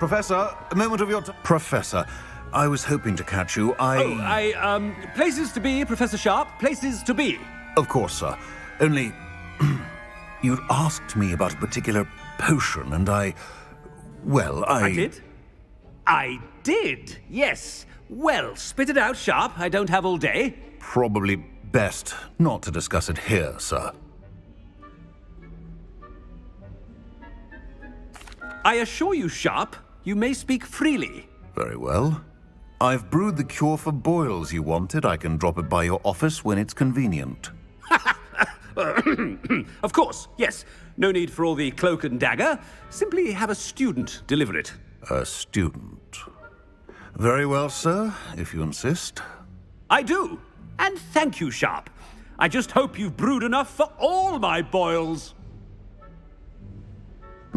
Professor, a moment of your time. Professor, I was hoping to catch you. Places to be, Professor Sharp. Places to be. Of course, sir. Only... you'd asked me about a particular potion, and I did? I did, yes. Well, spit it out, Sharp. I don't have all day. Probably best not to discuss it here, sir. I assure you, Sharp, you may speak freely. Very well. I've brewed the cure for boils you wanted. I can drop it by your office when it's convenient. Of course, yes. No need for all the cloak and dagger. Simply have a student deliver it. A student. Very well, sir, if you insist. I do. And thank you, Sharp. I just hope you've brewed enough for all my boils.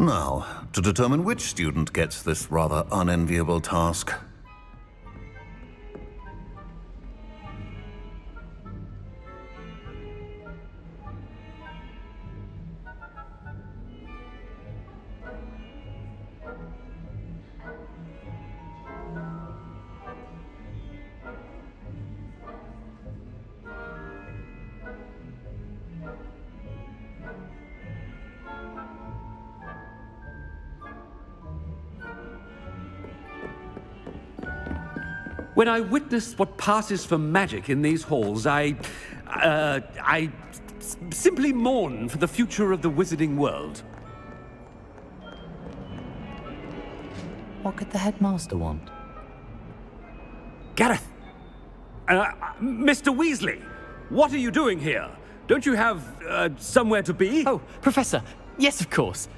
Now, to determine which student gets this rather unenviable task. When I witness what passes for magic in these halls, I simply mourn for the future of the wizarding world. What could the headmaster want? Gareth! Mr. Weasley, what are you doing here? Don't you have, somewhere to be? Oh, Professor, yes, of course.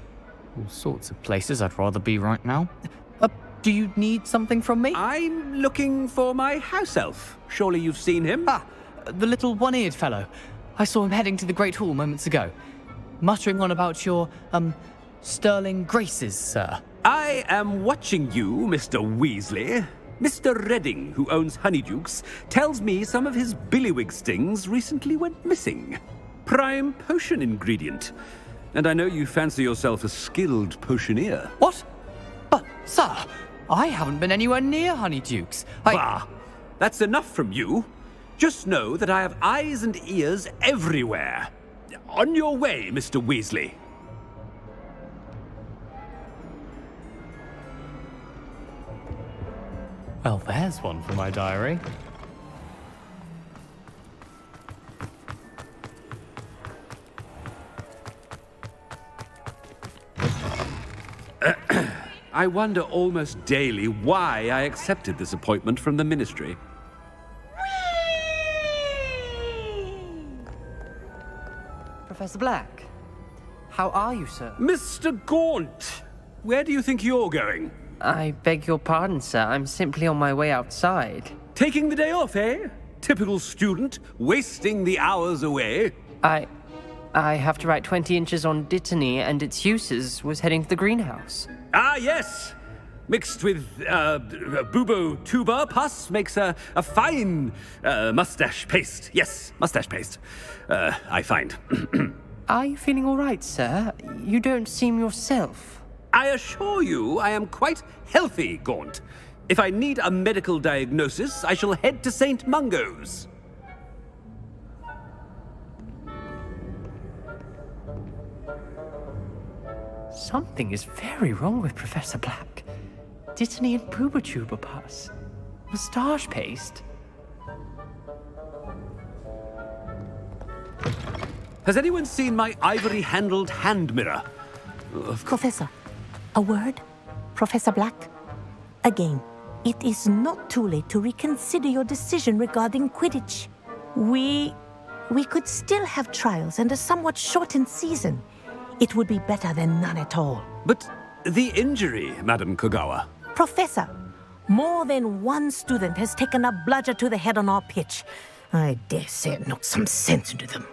All sorts of places I'd rather be right now. Do you need something from me? I'm looking for my house elf. Surely you've seen him? Ah, the little one-eared fellow. I saw him heading to the Great Hall moments ago, muttering on about your, sterling graces, sir. I am watching you, Mr. Weasley. Mr. Redding, who owns Honeydukes, tells me some of his billywig stings recently went missing. Prime potion ingredient. And I know you fancy yourself a skilled potioneer. What? But, sir, I haven't been anywhere near Honeydukes. Bah! That's enough from you. Just know that I have eyes and ears everywhere. On your way, Mr. Weasley. Well, there's one for my diary. I wonder almost daily why I accepted this appointment from the Ministry. Professor Black, how are you, sir? Mr. Gaunt, where do you think you're going? I beg your pardon, sir. I'm simply on my way outside. Taking the day off, eh? Typical student, wasting the hours away. I have to write 20 inches on Dittany and its uses. Was heading to the greenhouse. Ah, yes. Mixed with bubo tuber pus makes a fine mustache paste. Yes, mustache paste. I find. Are you feeling all right, sir? You don't seem yourself. I assure you I am quite healthy, Gaunt. If I need a medical diagnosis, I shall head to St. Mungo's. Something is very wrong with Professor Black. Dittany and Boobertuber pus. Moustache paste. Has anyone seen my ivory-handled hand mirror? Professor, a word? Professor Black? Again, it is not too late to reconsider your decision regarding Quidditch. We could still have trials and a somewhat shortened season. It would be better than none at all. But the injury, Madam Kogawa. Professor, more than one student has taken a bludger to the head on our pitch. I dare say it knocked some sense into them.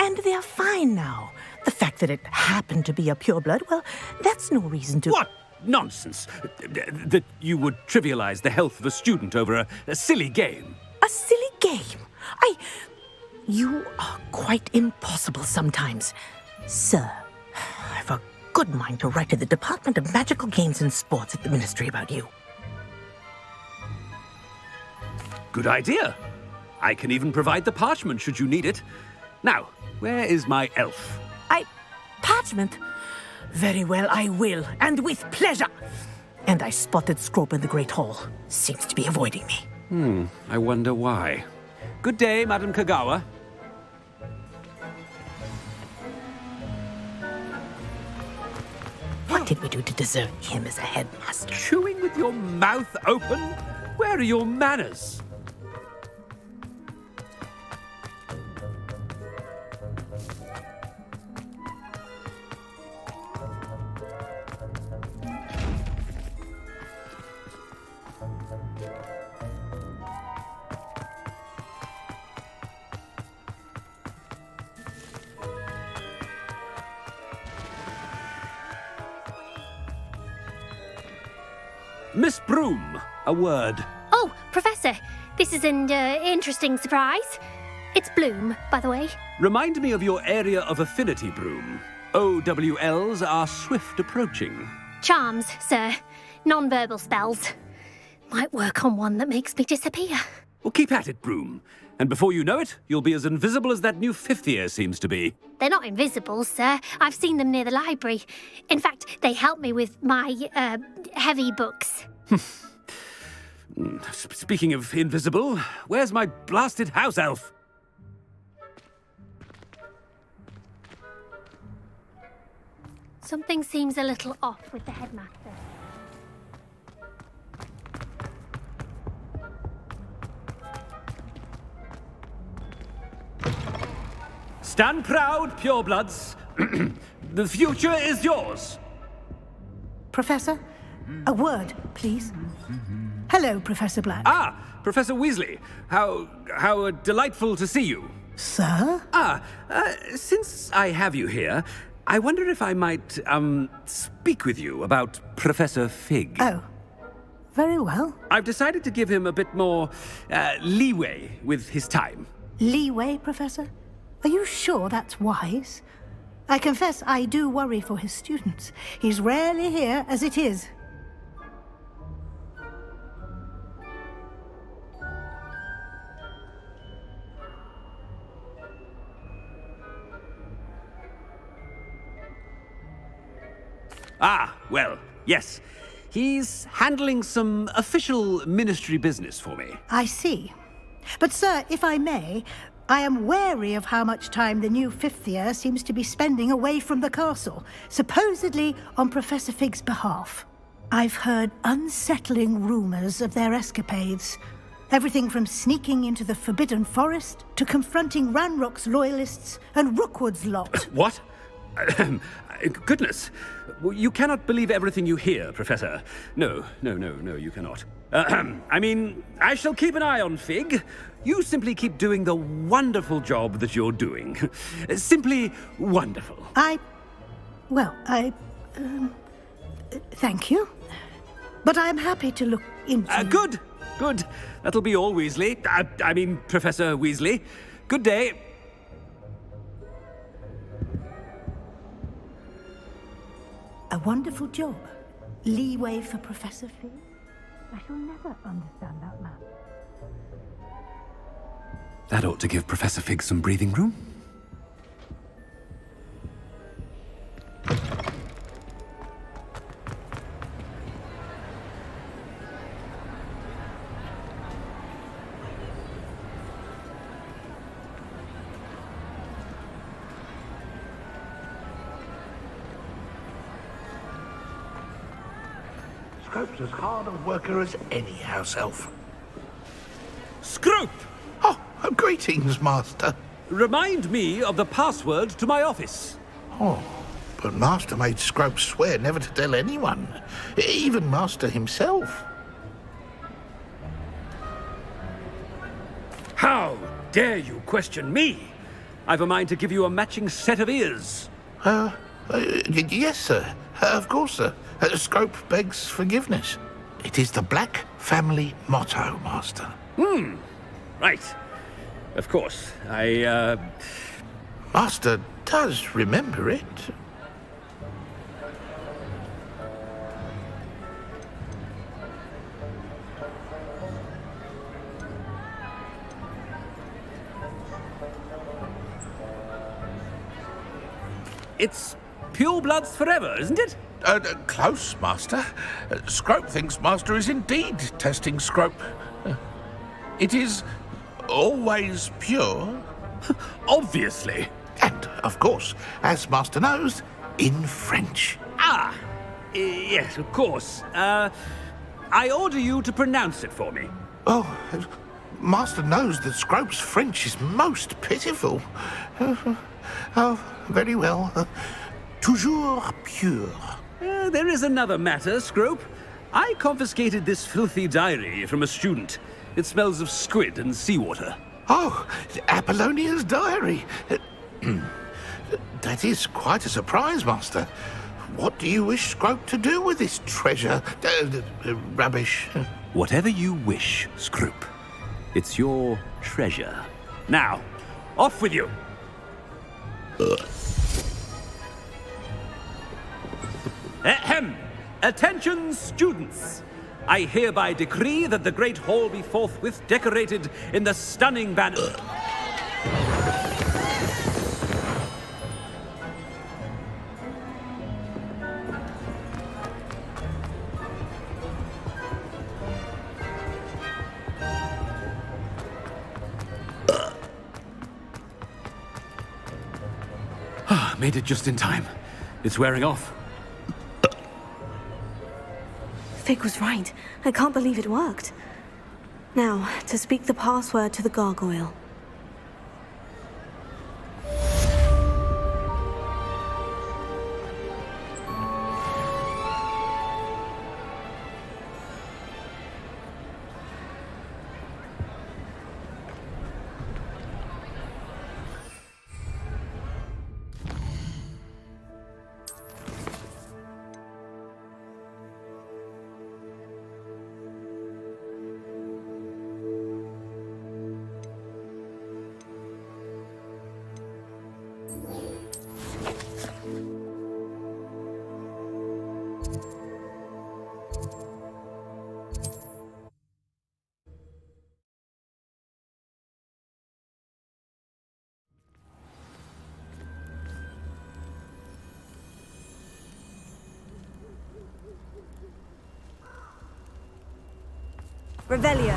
And they're fine now. The fact that it happened to be a pureblood, well, that's no reason to... What nonsense! That you would trivialize the health of a student over a silly game. A silly game? You are quite impossible sometimes. Sir, I've a good mind to write to the Department of Magical Games and Sports at the Ministry about you. Good idea. I can even provide the parchment should you need it. Now, where is my elf? Parchment? Very well, I will, and with pleasure. And I spotted Scrope in the Great Hall. Seems to be avoiding me. I wonder why. Good day, Madam Kagawa. What did we do to deserve him as a headmaster? Chewing with your mouth open? Where are your manners? Miss Broom, a word. Oh, Professor, this is an interesting surprise. It's Bloom, by the way. Remind me of your area of affinity, Broom. OWLs are swift approaching. Charms, sir. Non-verbal spells. Might work on one that makes me disappear. Well, keep at it, Broom. And before you know it, you'll be as invisible as that new fifth year seems to be. They're not invisible, sir. I've seen them near the library. In fact, they help me with my, heavy books. Speaking of invisible, where's my blasted house elf? Something seems a little off with the headmaster. Stand proud, purebloods. The future is yours. Professor, a word, please. Hello, Professor Black. Ah, Professor Weasley. How delightful to see you. Sir? Since I have you here, I wonder if I might, speak with you about Professor Fig. Oh, very well. I've decided to give him a bit more, leeway with his time. Leeway, Professor? Are you sure that's wise? I confess I do worry for his students. He's rarely here as it is. Ah, well, yes. He's handling some official ministry business for me. I see. But, sir, if I may, I am wary of how much time the new fifth year seems to be spending away from the castle, supposedly on Professor Fig's behalf. I've heard unsettling rumors of their escapades. Everything from sneaking into the Forbidden Forest to confronting Ranrock's loyalists and Rookwood's lot. What? Goodness. You cannot believe everything you hear, Professor. No, you cannot. I mean, I shall keep an eye on Fig. You simply keep doing the wonderful job that you're doing. Simply wonderful. Thank you. But I'm happy to look into... Good. That'll be all, Weasley. I mean, Professor Weasley. Good day. A wonderful job. Leeway for Professor Fig. I shall never understand that man. That ought to give Professor Fig some breathing room. Scrope's as hard a worker as any house elf. Scrope! Oh, greetings, Master. Remind me of the password to my office. Oh, but Master made Scrope swear never to tell anyone, even Master himself. How dare you question me? I've a mind to give you a matching set of ears. Yes, sir. Of course, sir. Scrope begs forgiveness. It is the Black family motto, Master. Right. Of course. Master does remember it. It's pure bloods forever, isn't it? Close, Master. Scrope thinks Master is indeed testing Scrope. It is always pure. Obviously. And, of course, as Master knows, in French. Ah, yes, of course. I order you to pronounce it for me. Oh, Master knows that Scrope's French is most pitiful. Oh, very well. Toujours pure. There is another matter, Scrope. I confiscated this filthy diary from a student. It smells of squid and seawater. Oh, Apollonia's diary. That is quite a surprise, Master. What do you wish Scrope to do with this treasure? Rubbish. Whatever you wish, Scrope. It's your treasure. Now, off with you. Ahem! Attention, students! I hereby decree that the Great Hall be forthwith decorated in the stunning banner. Made it just in time. It's wearing off. Fig was right. I can't believe it worked. Now, to speak the password to the gargoyle. Revelio.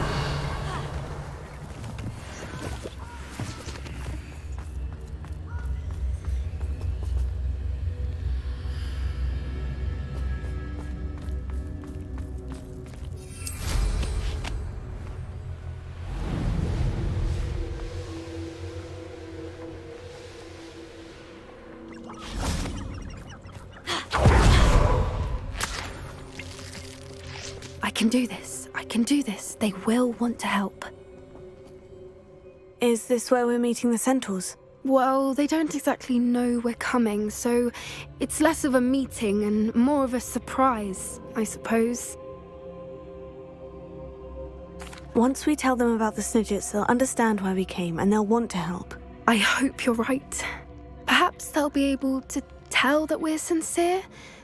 I can do this. I can do this. They will want to help. Is this where we're meeting the centaurs? Well, they don't exactly know we're coming, so it's less of a meeting and more of a surprise, I suppose. Once we tell them about the Snidgets, they'll understand why we came and they'll want to help. I hope you're right. Perhaps they'll be able to tell that we're sincere.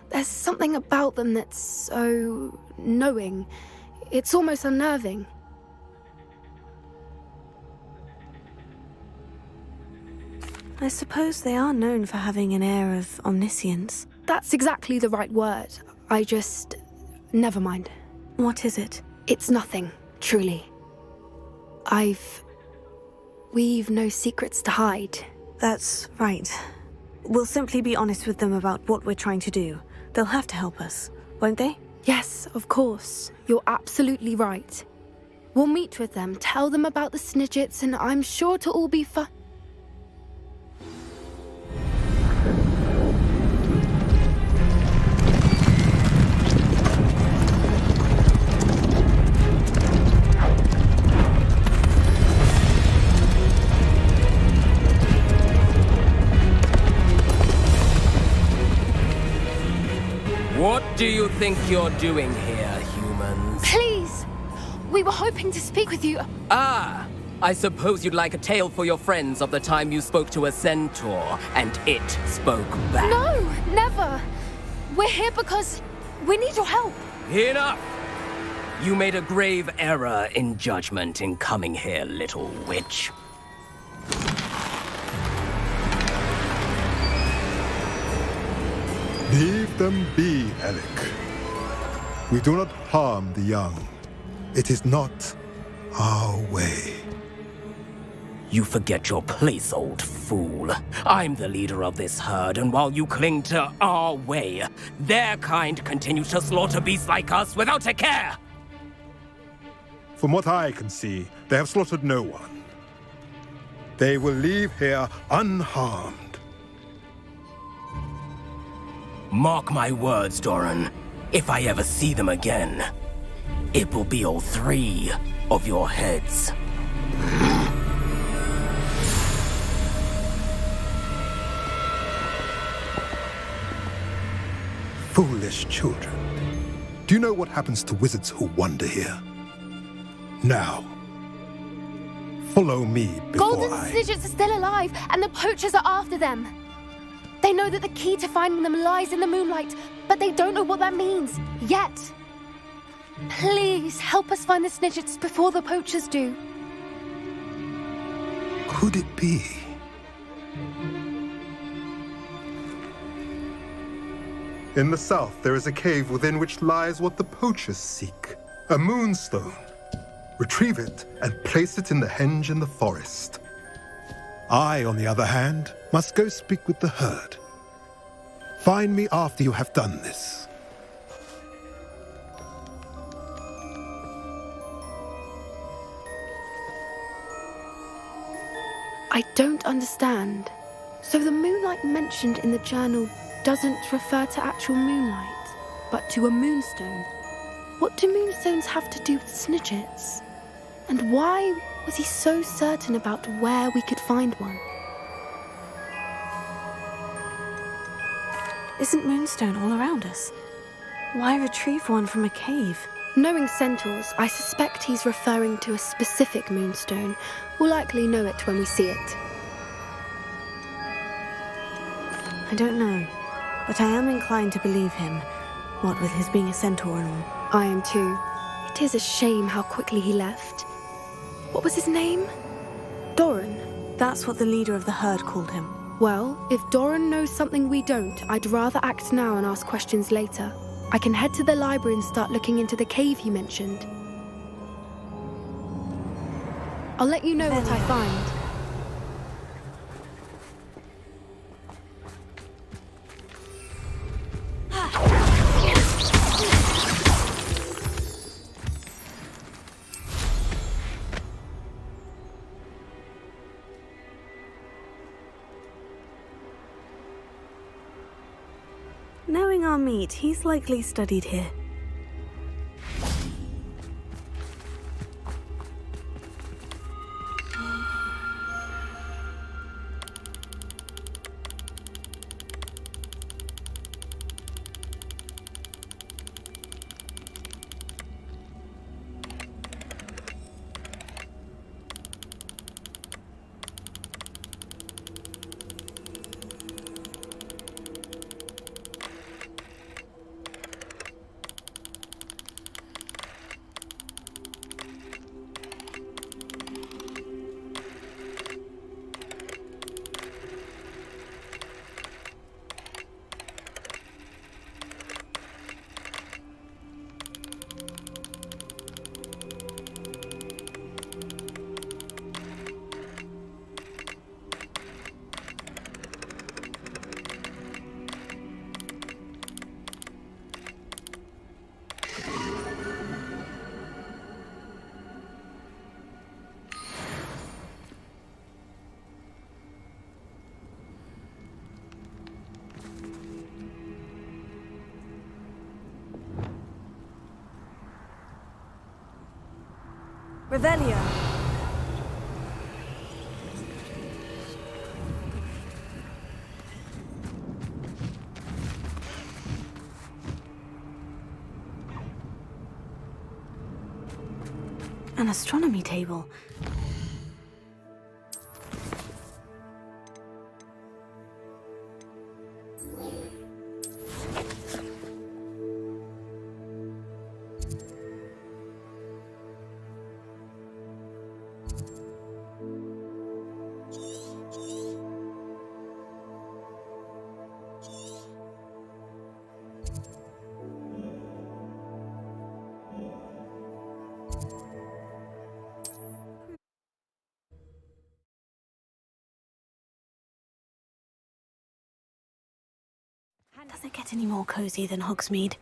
There's something about them that's so knowing. It's almost unnerving. I suppose they are known for having an air of omniscience. That's exactly the right word. I just... never mind. What is it? It's nothing, truly. We've no secrets to hide. That's right. We'll simply be honest with them about what we're trying to do. They'll have to help us, won't they? Yes, of course. You're absolutely right. We'll meet with them, tell them about the Snidgets, and I'm sure it'll all be fun. What do you think you're doing here, humans? Please! We were hoping to speak with you. Ah! I suppose you'd like a tale for your friends of the time you spoke to a centaur, and it spoke back. No, never! We're here because we need your help. Enough! You made a grave error in judgment in coming here, little witch. Leave them be, Alec. We do not harm the young. It is not our way. You forget your place, old fool. I'm the leader of this herd, and while you cling to our way, their kind continues to slaughter beasts like us without a care! From what I can see, they have slaughtered no one. They will leave here unharmed. Mark my words, Doran. If I ever see them again, it will be all 3 of your heads. Foolish children. Do you know what happens to wizards who wander here? Now, follow me before Golden Snidgets are still alive, and the poachers are after them. They know that the key to finding them lies in the moonlight, but they don't know what that means, yet. Please, help us find the Snidgets before the poachers do. Could it be? In the south, there is a cave within which lies what the poachers seek. A moonstone. Retrieve it and place it in the henge in the forest. I, on the other hand, must go speak with the herd. Find me after you have done this. I don't understand. So the moonlight mentioned in the journal doesn't refer to actual moonlight, but to a moonstone. What do moonstones have to do with Snidgets? And why was he so certain about where we could find one? Isn't moonstone all around us? Why retrieve one from a cave? Knowing centaurs, I suspect he's referring to a specific moonstone. We'll likely know it when we see it. I don't know, but I am inclined to believe him, what with his being a centaur and all. I am too. It is a shame how quickly he left. What was his name? Doran? That's what the leader of the herd called him. Well, if Doran knows something we don't, I'd rather act now and ask questions later. I can head to the library and start looking into the cave he mentioned. I'll let you know what I find. Knowing our meat, he's likely studied here. Revelio. An astronomy table. Does it get any more cozy than Hogsmeade?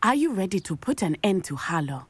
Are you ready to put an end to Harlow?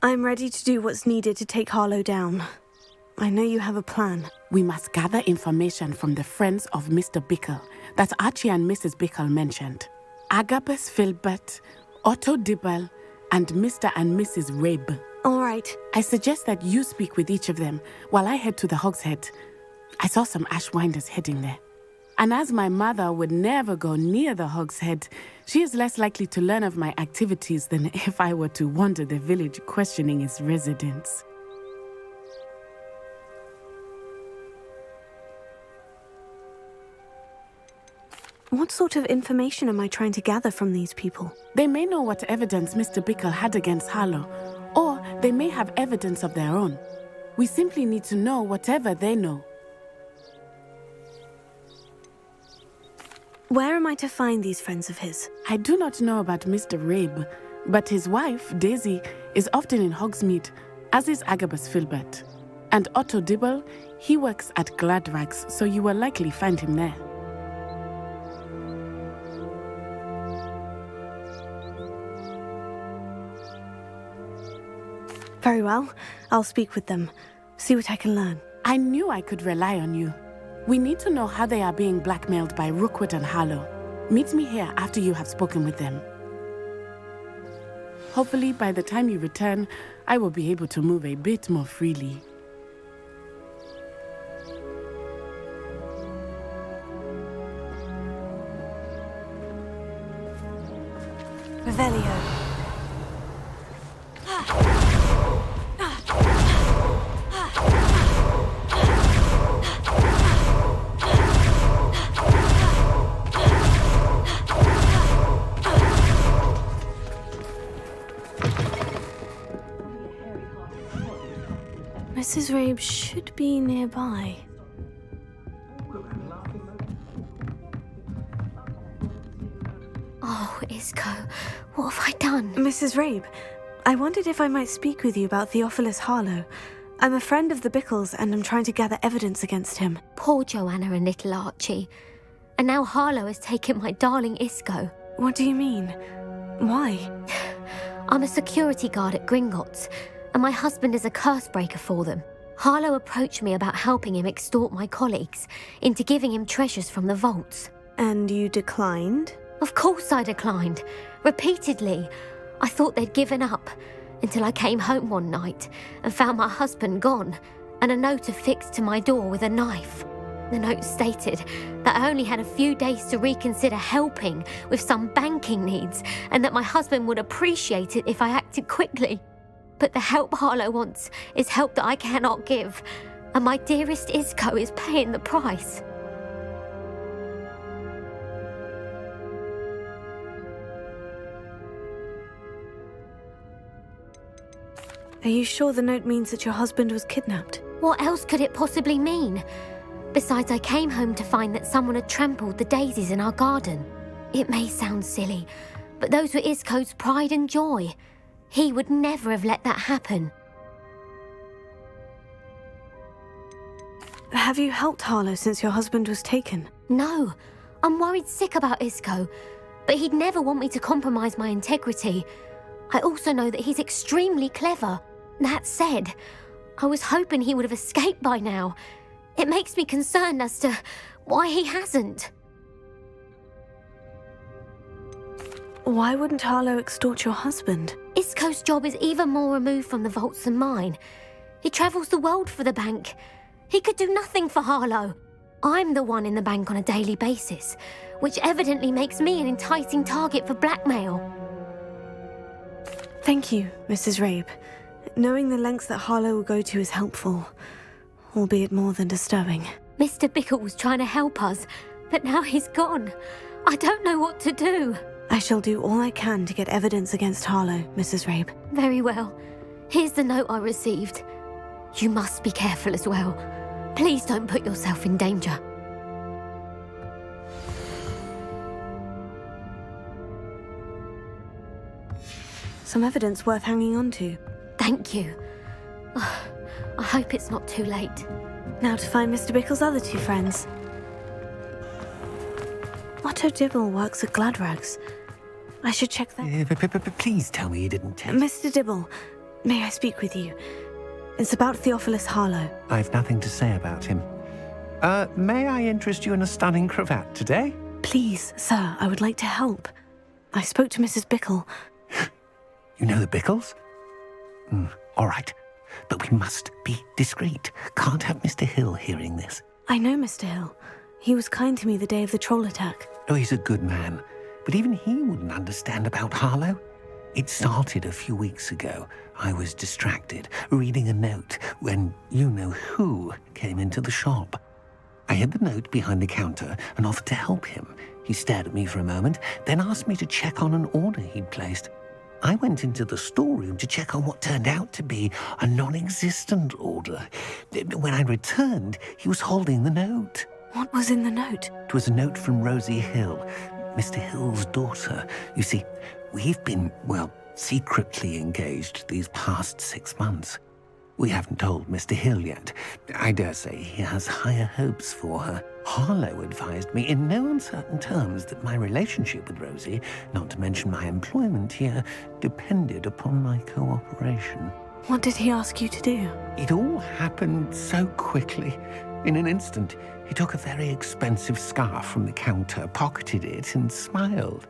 I'm ready to do what's needed to take Harlow down. I know you have a plan. We must gather information from the friends of Mr. Bickle that Archie and Mrs. Bickle mentioned. Agabus Filbert, Otto Dibble, and Mr. and Mrs. Rabe. All right. I suggest that you speak with each of them while I head to the Hogshead. I saw some Ashwinders heading there. And as my mother would never go near the Hogshead, she is less likely to learn of my activities than if I were to wander the village questioning its residents. What sort of information am I trying to gather from these people? They may know what evidence Mr. Bickle had against Harlow, or they may have evidence of their own. We simply need to know whatever they know. Where am I to find these friends of his? I do not know about Mr. Rabe, but his wife, Daisy, is often in Hogsmeade, as is Agabus Filbert. And Otto Dibble, he works at Gladrags, so you will likely find him there. Very well. I'll speak with them. See what I can learn. I knew I could rely on you. We need to know how they are being blackmailed by Rookwood and Harlow. Meet me here after you have spoken with them. Hopefully, by the time you return, I will be able to move a bit more freely. Revelio. Mrs. Rabe should be nearby. Oh, Isco, what have I done? Mrs. Rabe, I wondered if I might speak with you about Theophilus Harlow. I'm a friend of the Bickles and I'm trying to gather evidence against him. Poor Joanna and little Archie. And now Harlow has taken my darling Isco. What do you mean? Why? I'm a security guard at Gringotts, and my husband is a curse breaker for them. Harlow approached me about helping him extort my colleagues into giving him treasures from the vaults. And you declined? Of course I declined. Repeatedly. I thought they'd given up, until I came home one night and found my husband gone, and a note affixed to my door with a knife. The note stated that I only had a few days to reconsider helping with some banking needs, and that my husband would appreciate it if I acted quickly. But the help Harlow wants is help that I cannot give, and my dearest Isco is paying the price. Are you sure the note means that your husband was kidnapped? What else could it possibly mean? Besides, I came home to find that someone had trampled the daisies in our garden. It may sound silly, but those were Isco's pride and joy. He would never have let that happen. Have you helped Harlow since your husband was taken? No, I'm worried sick about Isco, but he'd never want me to compromise my integrity. I also know that he's extremely clever. That said, I was hoping he would have escaped by now. It makes me concerned as to why he hasn't. Why wouldn't Harlow extort your husband? Isco's job is even more removed from the vaults than mine. He travels the world for the bank. He could do nothing for Harlow. I'm the one in the bank on a daily basis, which evidently makes me an enticing target for blackmail. Thank you, Mrs. Rabe. Knowing the lengths that Harlow will go to is helpful, albeit more than disturbing. Mr. Bickle was trying to help us, but now he's gone. I don't know what to do. I shall do all I can to get evidence against Harlow, Mrs. Rabe. Very well. Here's the note I received. You must be careful as well. Please don't put yourself in danger. Some evidence worth hanging on to. Thank you. I hope it's not too late. Now to find Mr. Bickle's other two friends. Otto Dibble works at Gladrags. I should check that. Please tell me you didn't take... Mr. Dibble, may I speak with you? It's about Theophilus Harlow. I've nothing to say about him. May I interest you in a stunning cravat today? Please, sir, I would like to help. I spoke to Mrs. Bickle. You know the Bickles? All right. But we must be discreet. Can't have Mr. Hill hearing this. I know Mr. Hill. He was kind to me the day of the troll attack. Oh, he's a good man. But even he wouldn't understand about Harlow. It started a few weeks ago. I was distracted, reading a note, when you-know-who came into the shop. I hid the note behind the counter and offered to help him. He stared at me for a moment, then asked me to check on an order he'd placed. I went into the storeroom to check on what turned out to be a non-existent order. When I returned, he was holding the note. What was in the note? It was a note from Rosie Hill, Mr. Hill's daughter. You see, we've been, secretly engaged these past 6 months. We haven't told Mr. Hill yet. I dare say he has higher hopes for her. Harlow advised me in no uncertain terms that my relationship with Rosie, not to mention my employment here, depended upon my cooperation. What did he ask you to do? It all happened so quickly. In an instant, he took a very expensive scarf from the counter, pocketed it, and smiled.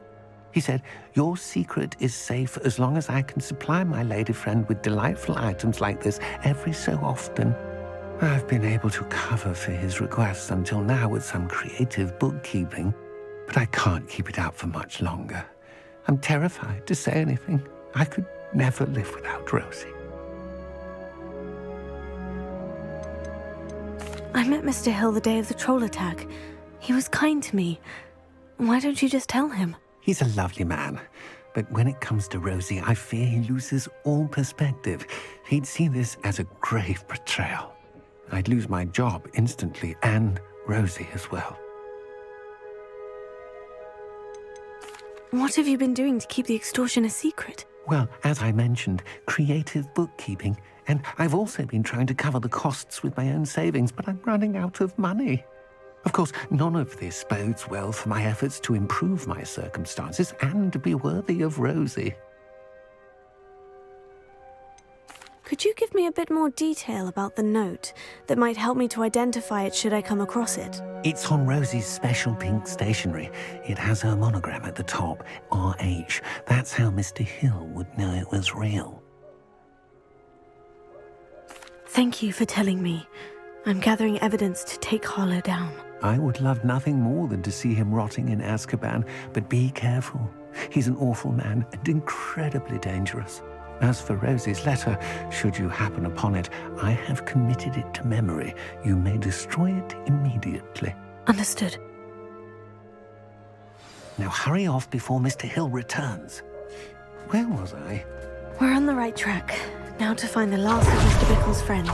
He said, "Your secret is safe as long as I can supply my lady friend with delightful items like this every so often." I've been able to cover for his requests until now with some creative bookkeeping, but I can't keep it up for much longer. I'm terrified to say anything. I could never live without Rosie. I met Mr. Hill the day of the troll attack. He was kind to me. Why don't you just tell him? He's a lovely man, but when it comes to Rosie, I fear he loses all perspective. He'd see this as a grave betrayal. I'd lose my job instantly, and Rosie as well. What have you been doing to keep the extortion a secret? Well, as I mentioned, creative bookkeeping, and I've also been trying to cover the costs with my own savings, but I'm running out of money. Of course, none of this bodes well for my efforts to improve my circumstances and to be worthy of Rosie. Could you give me a bit more detail about the note that might help me to identify it should I come across it? It's on Rosie's special pink stationery. It has her monogram at the top, RH. That's how Mr. Hill would know it was real. Thank you for telling me. I'm gathering evidence to take Harlow down. I would love nothing more than to see him rotting in Azkaban, but be careful. He's an awful man and incredibly dangerous. As for Rosie's letter, should you happen upon it, I have committed it to memory. You may destroy it immediately. Understood. Now hurry off before Mr. Hill returns. Where was I? We're on the right track. Now to find the last of Mr. Bickle's friends.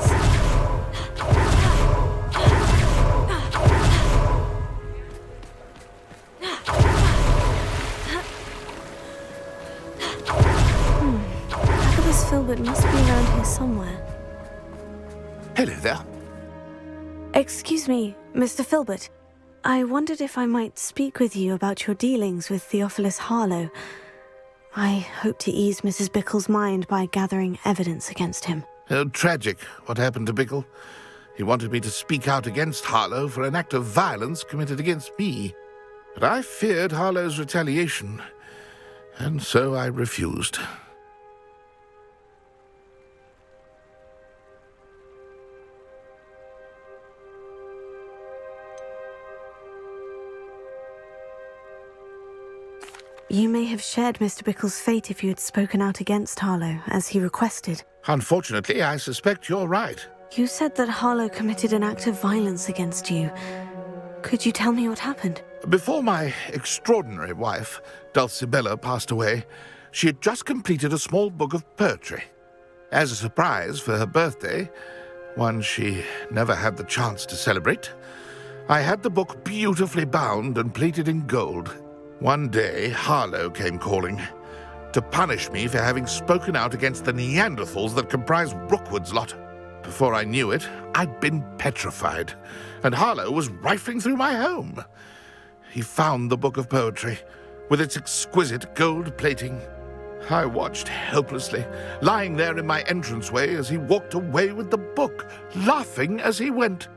Filbert must be around here somewhere. Hello there. Excuse me, Mr. Filbert. I wondered if I might speak with you about your dealings with Theophilus Harlow. I hope to ease Mrs. Bickle's mind by gathering evidence against him. Tragic, what happened to Bickle. He wanted me to speak out against Harlow for an act of violence committed against me. But I feared Harlow's retaliation. And so I refused. You may have shared Mr. Bickle's fate if you had spoken out against Harlow, as he requested. Unfortunately, I suspect you're right. You said that Harlow committed an act of violence against you. Could you tell me what happened? Before my extraordinary wife, Dulcibella, passed away, she had just completed a small book of poetry. As a surprise for her birthday, one she never had the chance to celebrate, I had the book beautifully bound and plated in gold. One day, Harlow came calling to punish me for having spoken out against the Neanderthals that comprise Rookwood's lot. Before I knew it, I'd been petrified, and Harlow was rifling through my home. He found the book of poetry, with its exquisite gold plating. I watched helplessly, lying there in my entranceway as he walked away with the book, laughing as he went.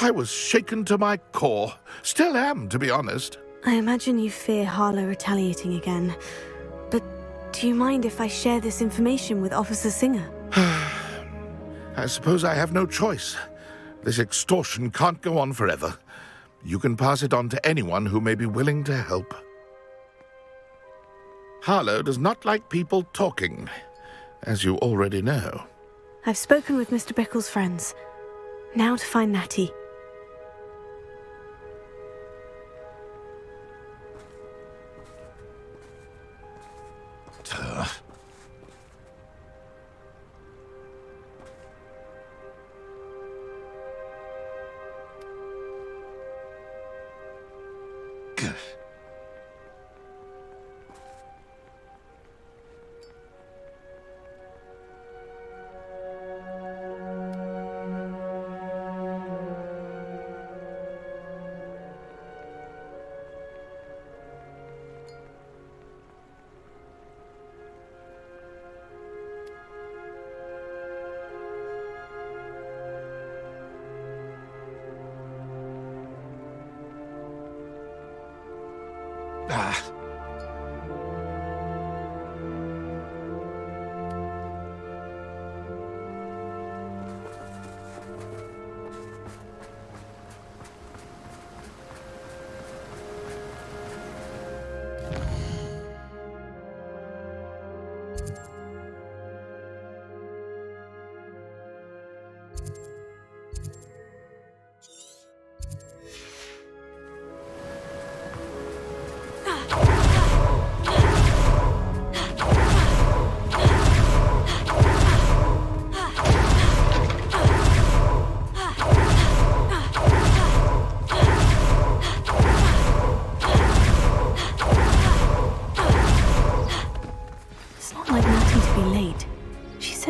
I was shaken to my core. Still am, to be honest. I imagine you fear Harlow retaliating again. But do you mind if I share this information with Officer Singer? I suppose I have no choice. This extortion can't go on forever. You can pass it on to anyone who may be willing to help. Harlow does not like people talking, as you already know. I've spoken with Mr. Bickle's friends. Now to find Natty.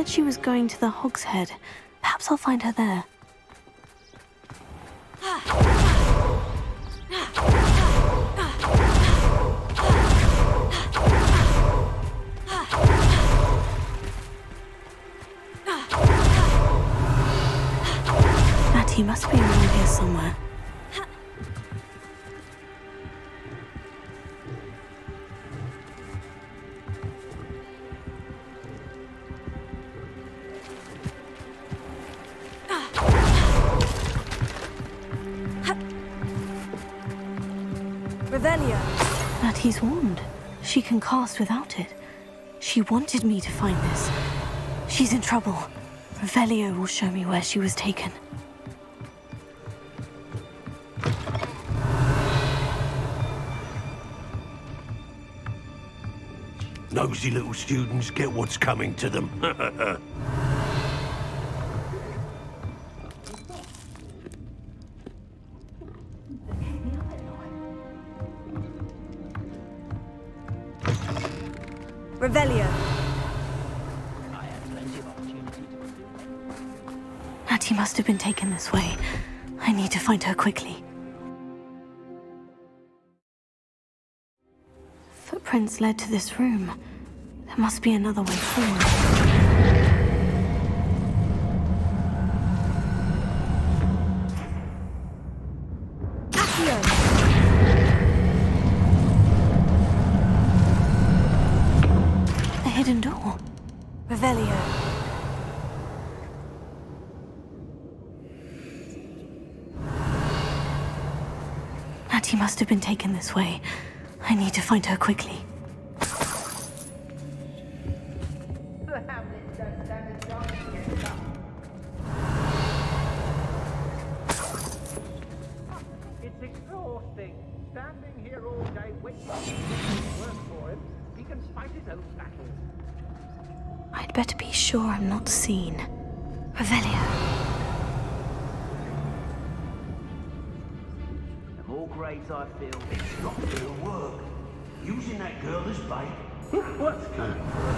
She was going to the Hogshead. Perhaps I'll find her there. Natty must be around here somewhere. Natty's wand. She can cast without it. She wanted me to find this. She's in trouble. Revelio will show me where she was taken. Nosy little students get what's coming to them. Revelio. Natty must have been taken this way. I need to find her quickly. Footprints led to this room. There must be another way forward. Revelio. Auntie must have been taken this way. I need to find her quickly. It's exhausting. Standing here all day waiting to work for him. He can fight his own battles. I'd better be sure I'm not seen. Revelio. The more grades I feel, it's not real work. Using that girl as bait. What's good for her?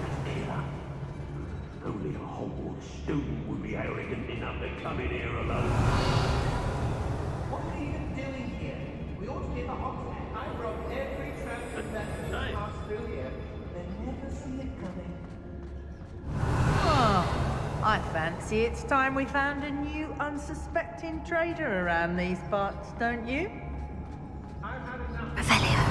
Just kill her. Only a Hogwarts student would be arrogant enough to come in here alone. What are you doing here? We ought to be in the hogshead. I broke every trap that passed through here. They never see it coming. Oh, I fancy it's time we found a new unsuspecting trader around these parts, don't you? Revelio.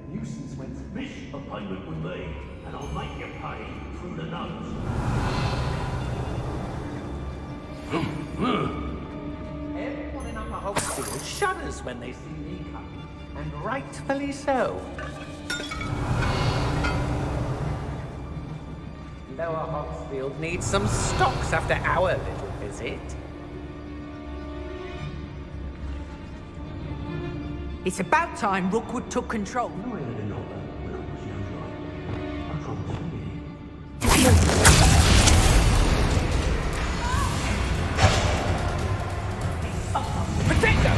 Nuisance went this appointment with me, and I'll make you pay through the nose. Everyone in Upper Hogsfield shudders when they see me coming, and rightfully so. Lower Hogsfield needs some stocks after our little visit. It's about time Rookwood took control. Potato!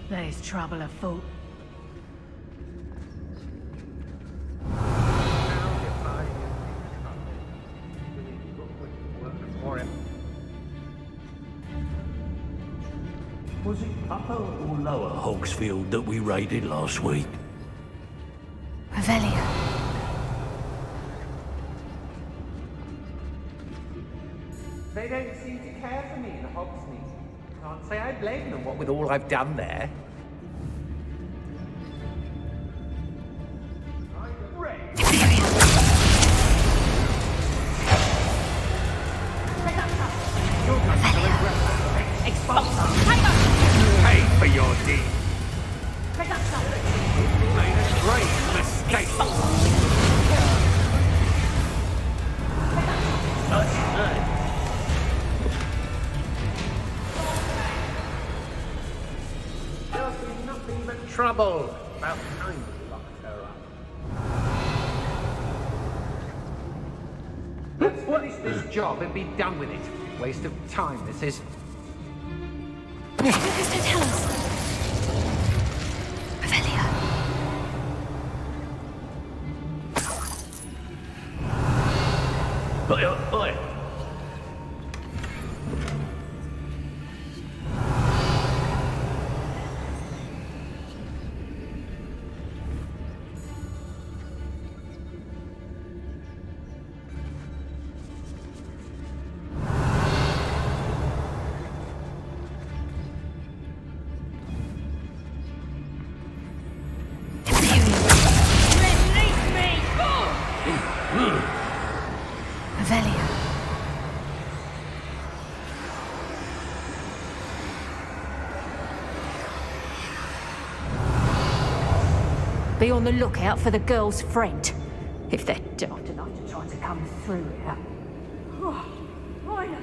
There's trouble afoot. Was it Upper or Lower Hogsfield that we raided last week? Revelio. They don't seem to care for me in Hogsmeade. Can't say I blame them, what with all I've done there. Pay for your deed. Made a great mistake. There'll be nothing but trouble. About time we locked her up. Let's finish this job and be done with it. Waste of time, this is. Mr. Tell us. Revelio. Oi. Revelio. Be on the lookout for the girl's friend. If they're daft enough to try to come through here. Oh, finally.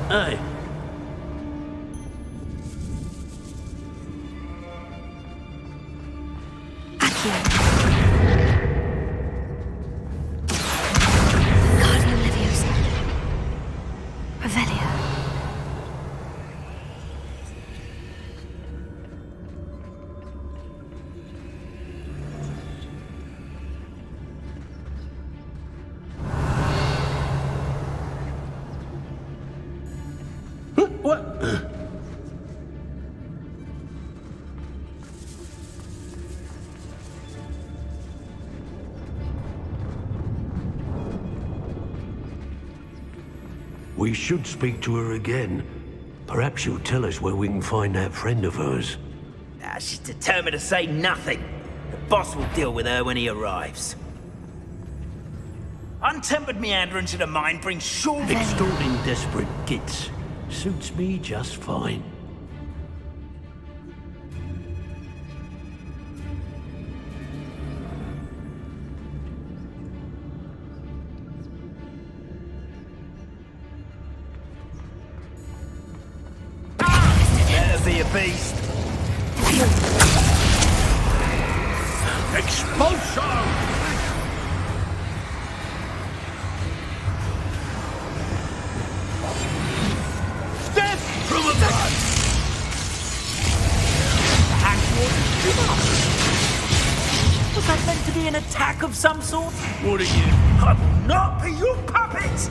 Hey. We should speak to her again. Perhaps she'll tell us where we can find that friend of hers. She's determined to say nothing. The boss will deal with her when he arrives. Untempered meanderings of the mind bring short... Extorting desperate gits suits me just fine. Better be a beast. Expulsion! Death from above! Was that meant to be an attack of some sort? What are you? I will not be your puppet!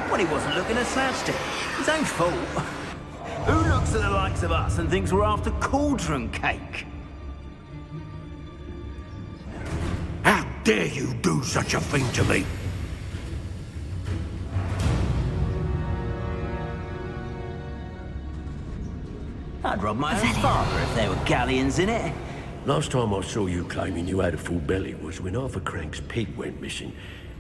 Well, he wasn't looking at Slapstick. His own fault. Who looks at the likes of us and thinks we're after cauldron cake? How dare you do such a thing to me? I'd rob my own father if there were galleons in it. Last time I saw you claiming you had a full belly was when Arthur Crank's pig went missing.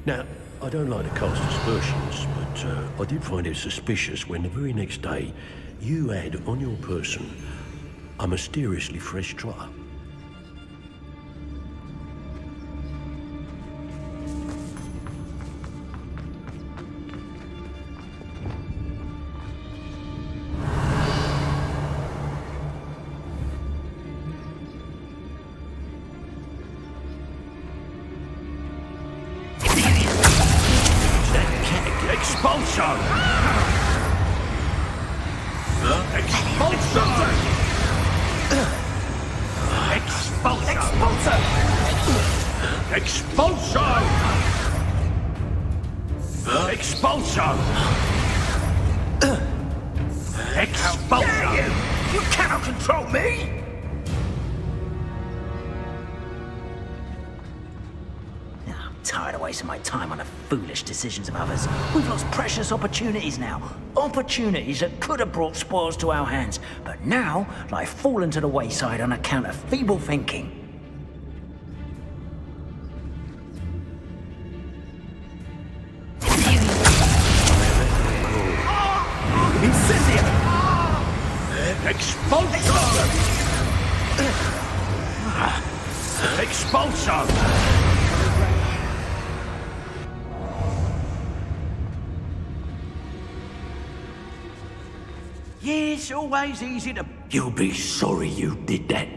Now, I don't like to cast aspersions, but I did find it suspicious when the very next day you had on your person a mysteriously fresh trotter. Expulsion! Expulsion! Expulsion! Expulsion! Expulsion! Expulsion! You cannot control me! Tired of wasting my time on the foolish decisions of others. We've lost precious opportunities now. Opportunities that could have brought spoils to our hands, but now lie fallen to the wayside on account of feeble thinking. Incendio! Expulsion! Expulsion! Yeah, it's always easy to... You'll be sorry you did that.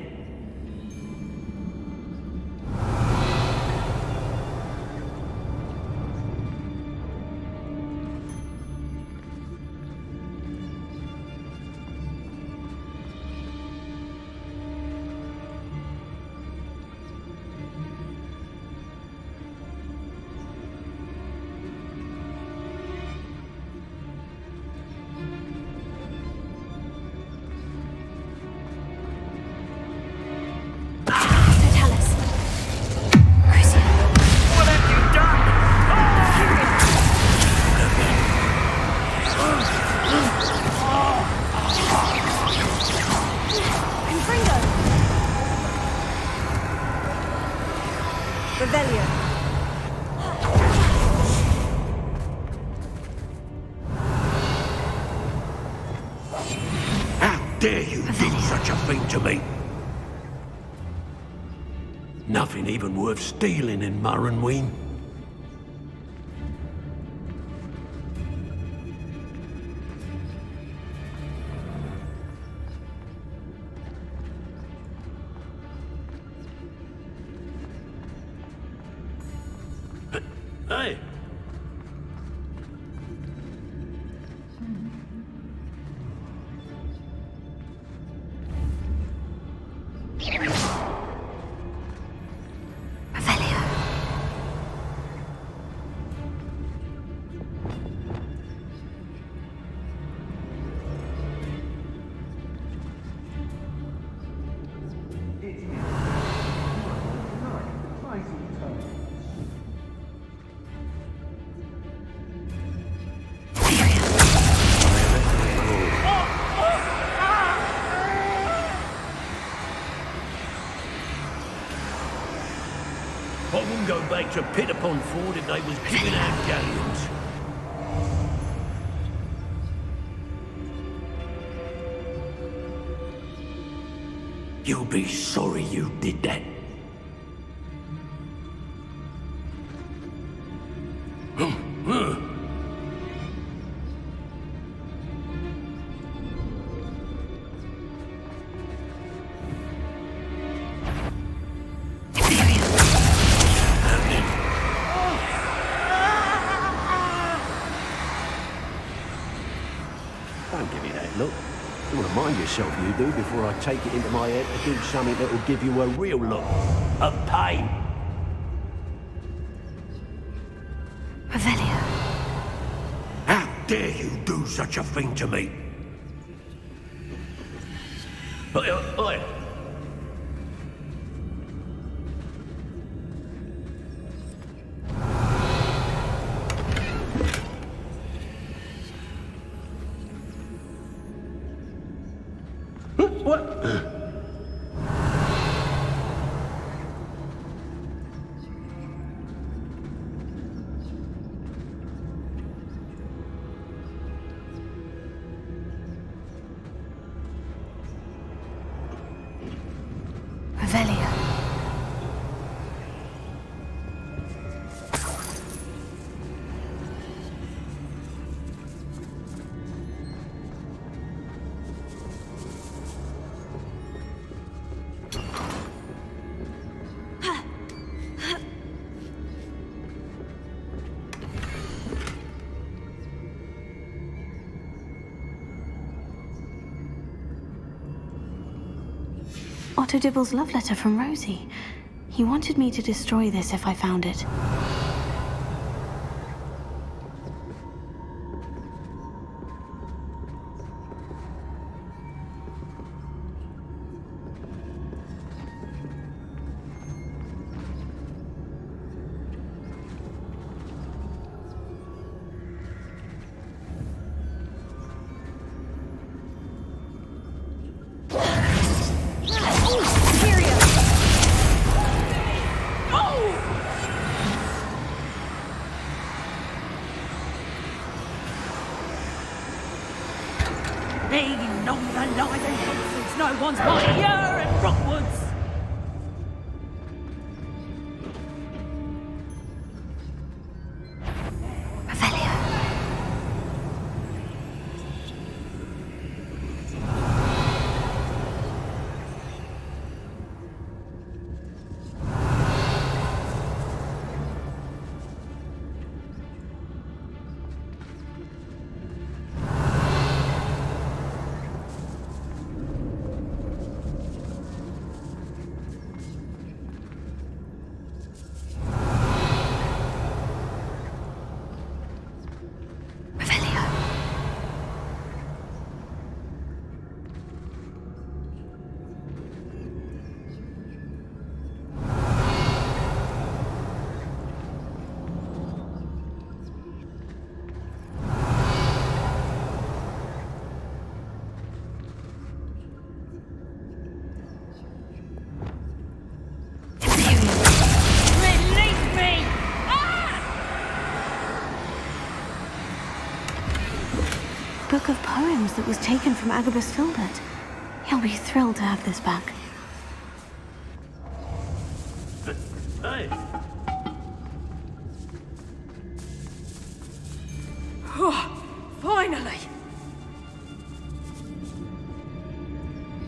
Dare you do such a thing to me? Nothing even worth stealing in Murrenween. Hey! I wouldn't go back to Pit upon Ford if they was giving out galleons. You'll be sorry you did that. Don't give me that look. You want to mind yourself, you do, before I take it into my head to do something that'll give you a real look of pain. Revelio. How dare you do such a thing to me? Oi, oi. What? Revelio. Otto Dibble's love letter from Rosie. He wanted me to destroy this if I found it. Leaning on the line and nonsense, no one's mightier at Rockwoods. Book of poems that was taken from Agabus Filbert. He'll be thrilled to have this back. Hey. Oh, finally!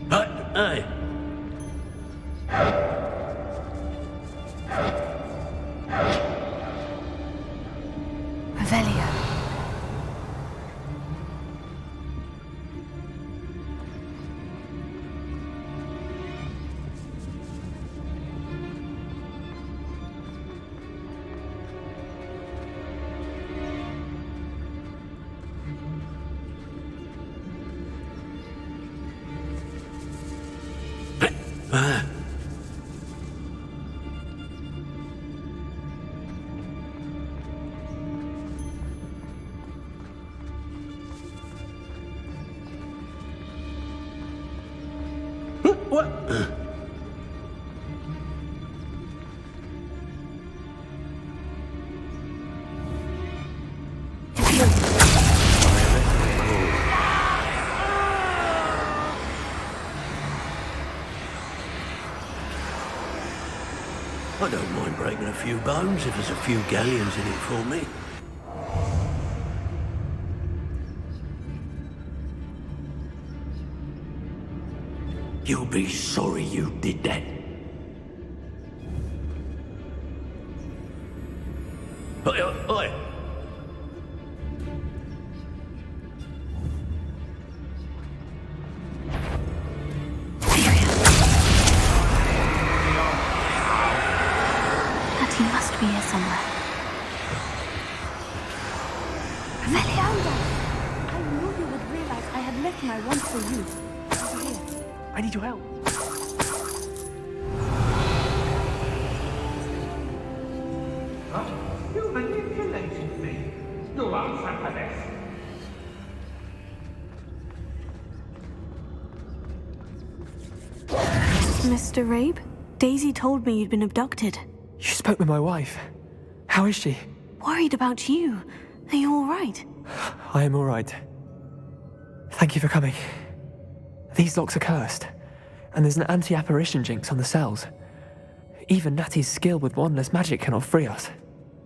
Hey. Revelio. What? I don't mind breaking a few bones if there's a few galleons in it for me. You'll be sorry you did that. Oi. He must be here somewhere. I knew you would realize I had left my wand for you. Here. I need your help. You manipulated me. You'll answer for this. Mr. Rabe, Daisy told me you'd been abducted. You spoke with my wife. How is she? Worried about you. Are you all right? I am all right. Thank you for coming. These locks are cursed, and there's an anti-apparition jinx on the cells. Even Natty's skill with wandless magic cannot free us.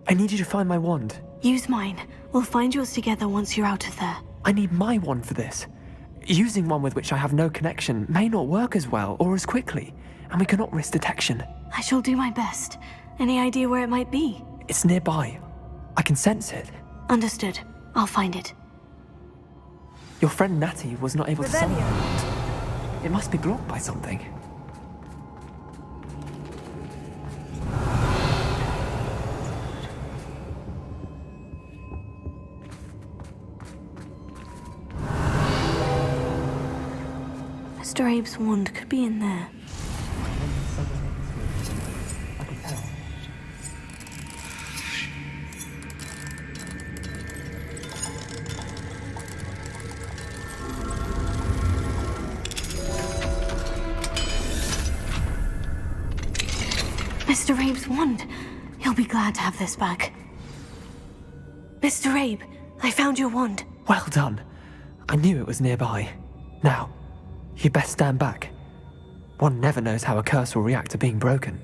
I need you to find my wand. Use mine. We'll find yours together once you're out of there. I need my wand for this. Using one with which I have no connection may not work as well or as quickly, and we cannot risk detection. I shall do my best. Any idea where it might be? It's nearby. I can sense it. Understood. I'll find it. Your friend Natty was not able to summon it. It must be blocked by something. Mr. Abe's wand could be in there. Mr. Abe's wand. He'll be glad to have this back. Mr. Abe, I found your wand. Well done. I knew it was nearby. Now, you best stand back. One never knows how a curse will react to being broken.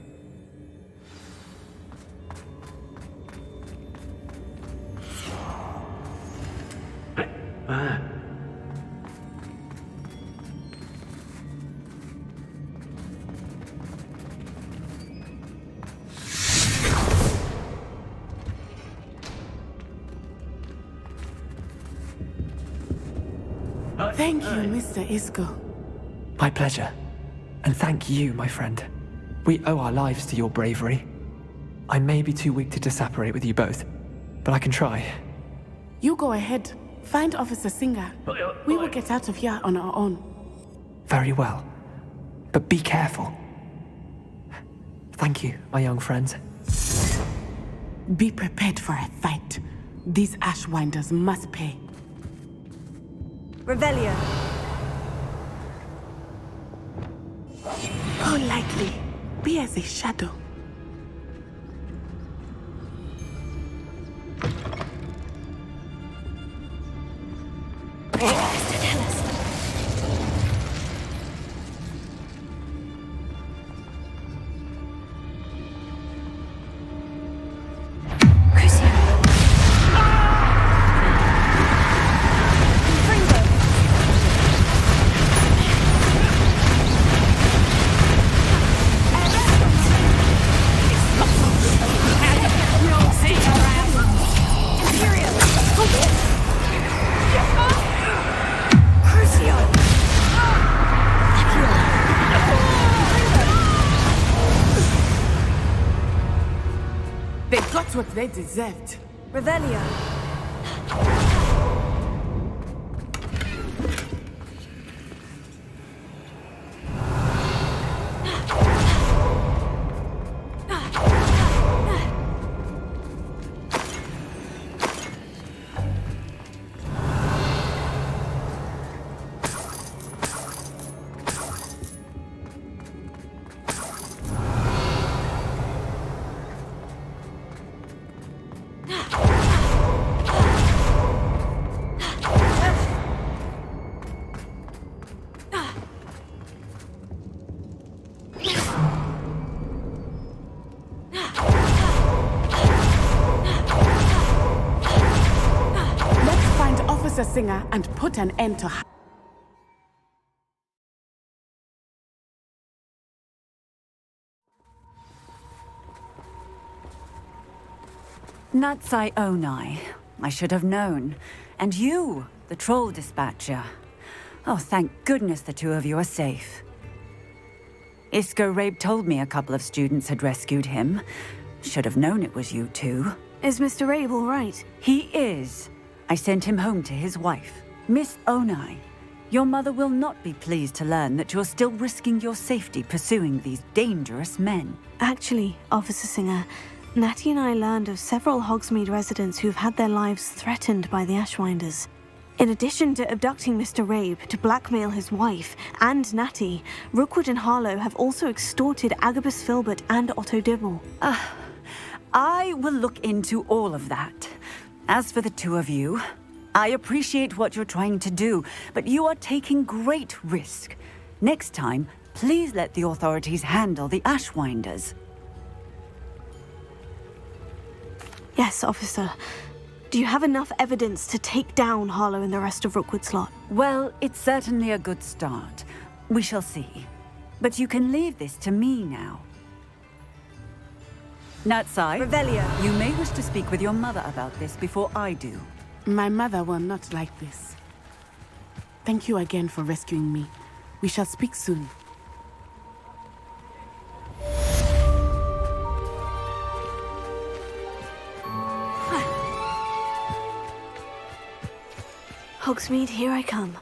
Thank you, Mr. Isco. My pleasure. And thank you, my friend. We owe our lives to your bravery. I may be too weak to disapparate with you both, but I can try. You go ahead. Find Officer Singer. We will get out of here on our own. Very well. But be careful. Thank you, my young friends. Be prepared for a fight. These Ashwinders must pay. Revelio. Politely. Be as a shadow. They got what they deserved. Revelio. singer and put an end to Natsai Onai. I should have known. And you, the troll dispatcher. Oh, thank goodness the two of you are safe. Isco Rabe told me a couple of students had rescued him. Should have known it was you two. Is Mr. Rabe all right? He is. I sent him home to his wife. Miss Onai, your mother will not be pleased to learn that you're still risking your safety pursuing these dangerous men. Actually, Officer Singer, Natty and I learned of several Hogsmeade residents who've had their lives threatened by the Ashwinders. In addition to abducting Mr. Rabe to blackmail his wife and Natty, Rookwood and Harlow have also extorted Agabus Filbert and Otto Dibble. I will look into all of that. As for the two of you, I appreciate what you're trying to do, but you are taking great risk. Next time, please let the authorities handle the Ashwinders. Yes, officer. Do you have enough evidence to take down Harlow and the rest of Rookwood's lot? Well, it's certainly a good start. We shall see. But you can leave this to me now. Natsai, Revelio. You may wish to speak with your mother about this before I do. My mother will not like this. Thank you again for rescuing me. We shall speak soon. Hogsmeade, here I come.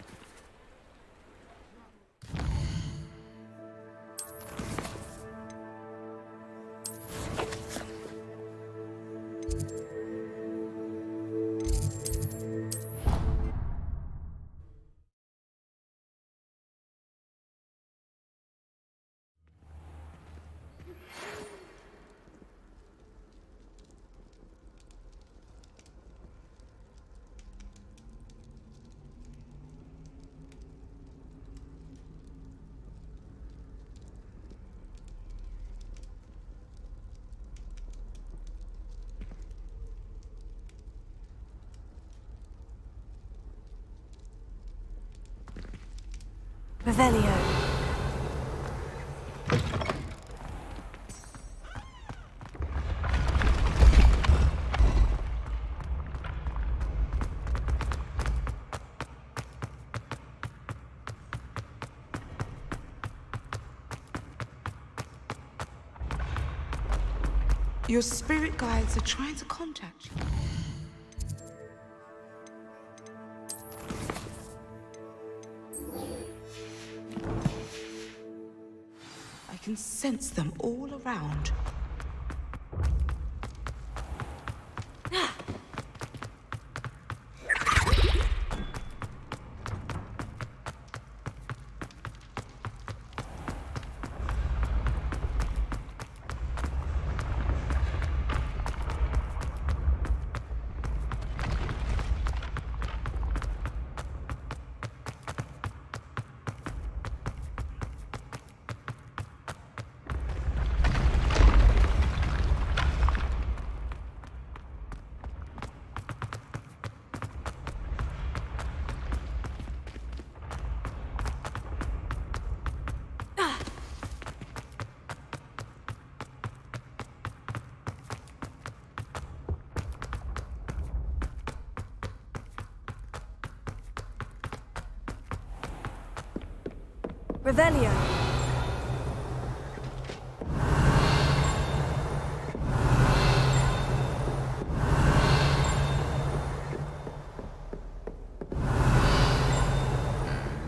Revelio. Your spirit guides are trying to contact you. I can sense them all around. Revelio.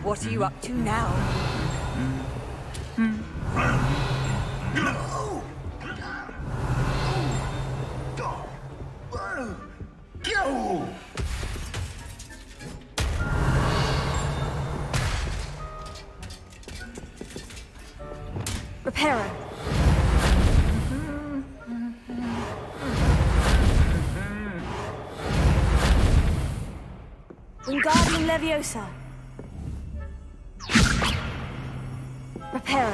What are you up to now? Reparo. Wingardium Leviosa. Reparo.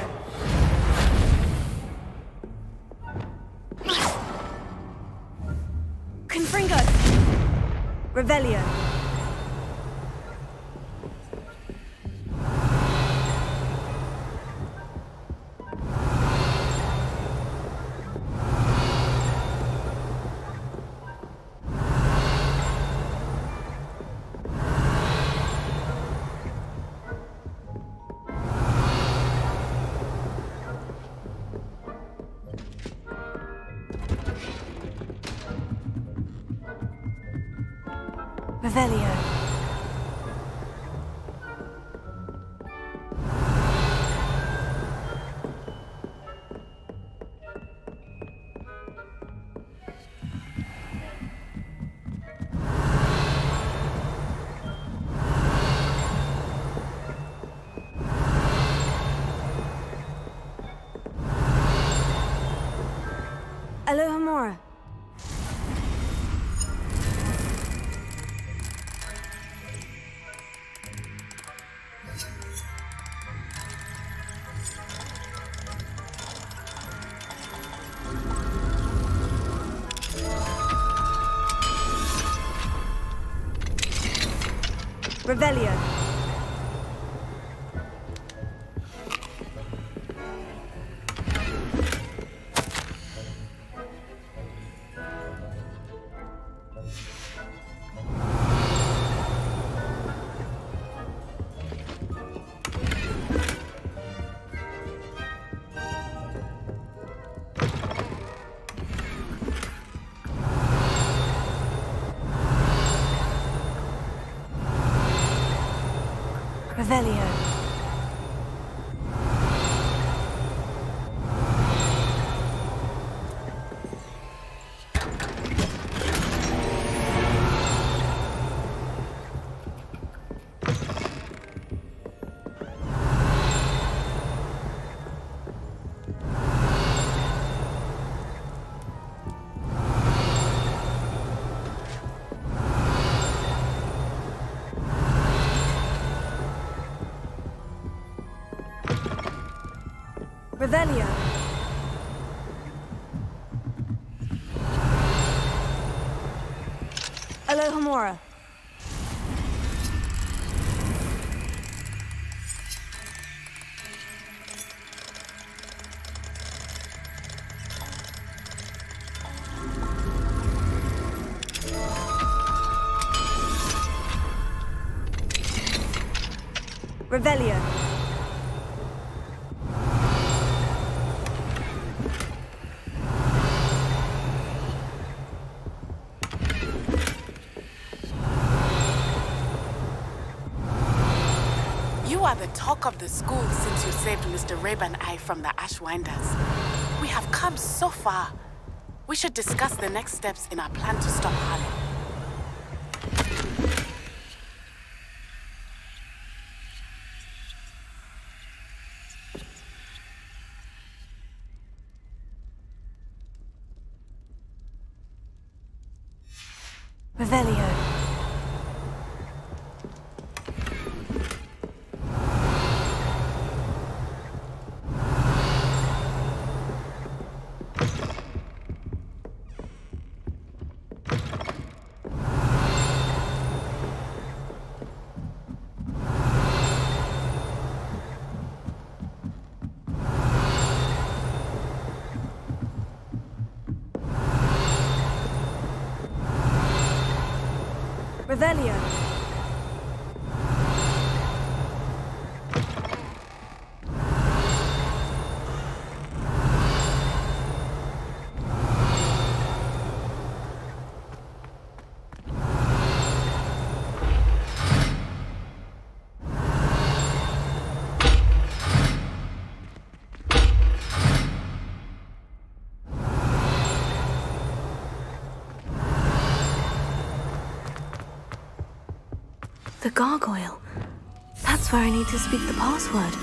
Confringo. Revelio. Revelio. Alohomora. Revelio. Revelio. Revelio. Alohomora. Revelio. You are the talk of the school since you saved Mr. Rabe and I from the Ashwinders. We have come so far. We should discuss the next steps in our plan to stop Harlow. Revelio. Revelio. The gargoyle. That's where I need to speak the password.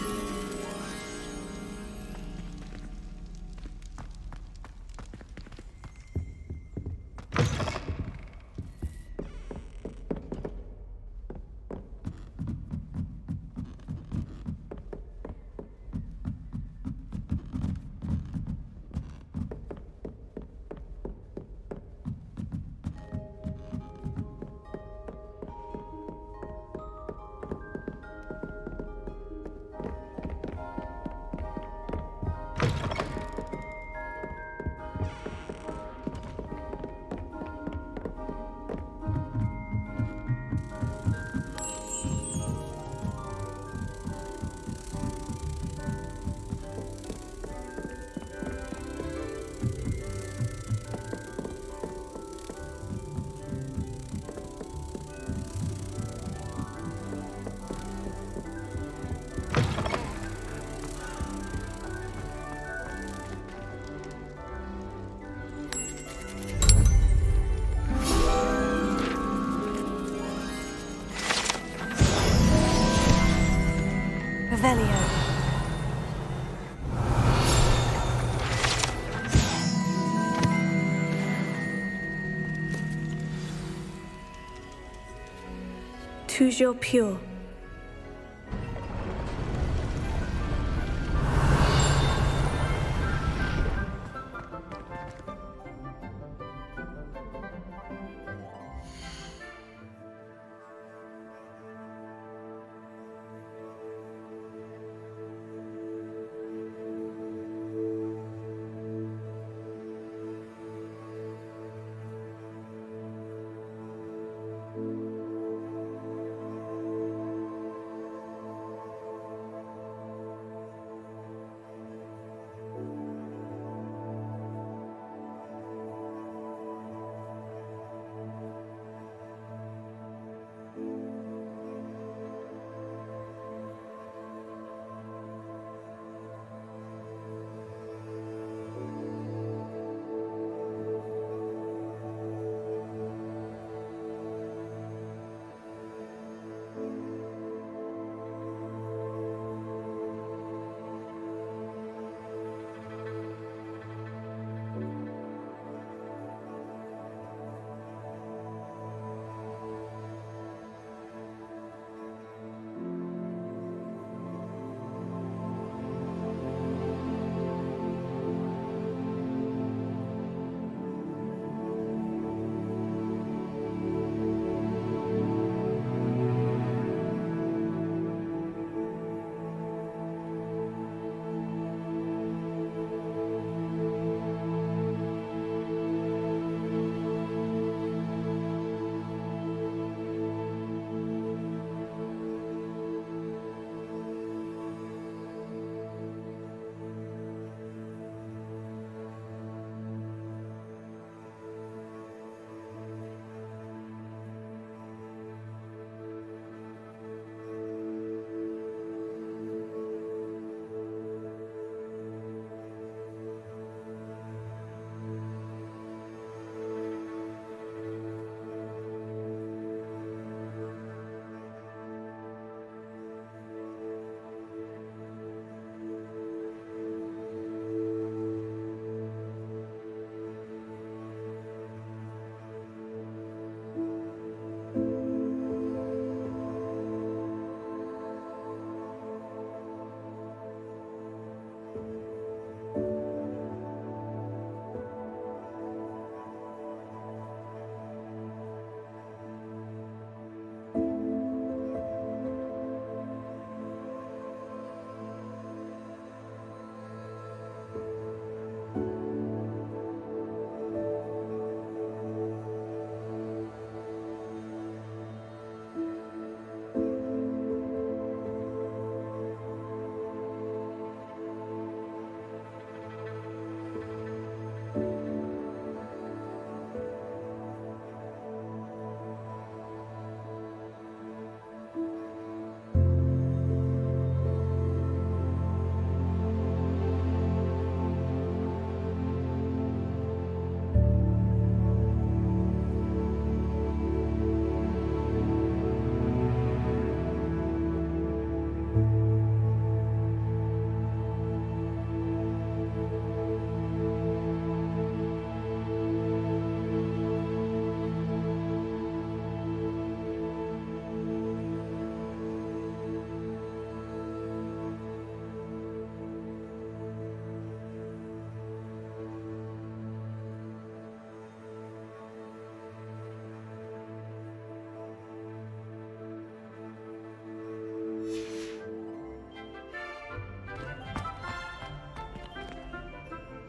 toujours pure.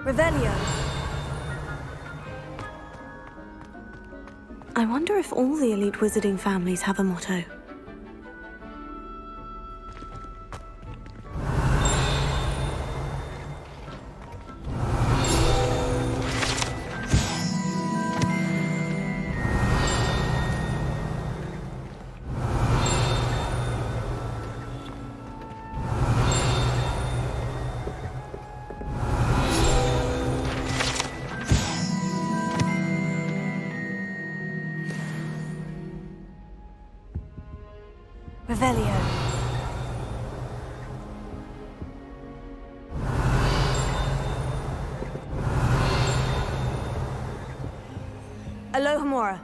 Revelio. I wonder if all the elite wizarding families have a motto. Revelio. Alohomora.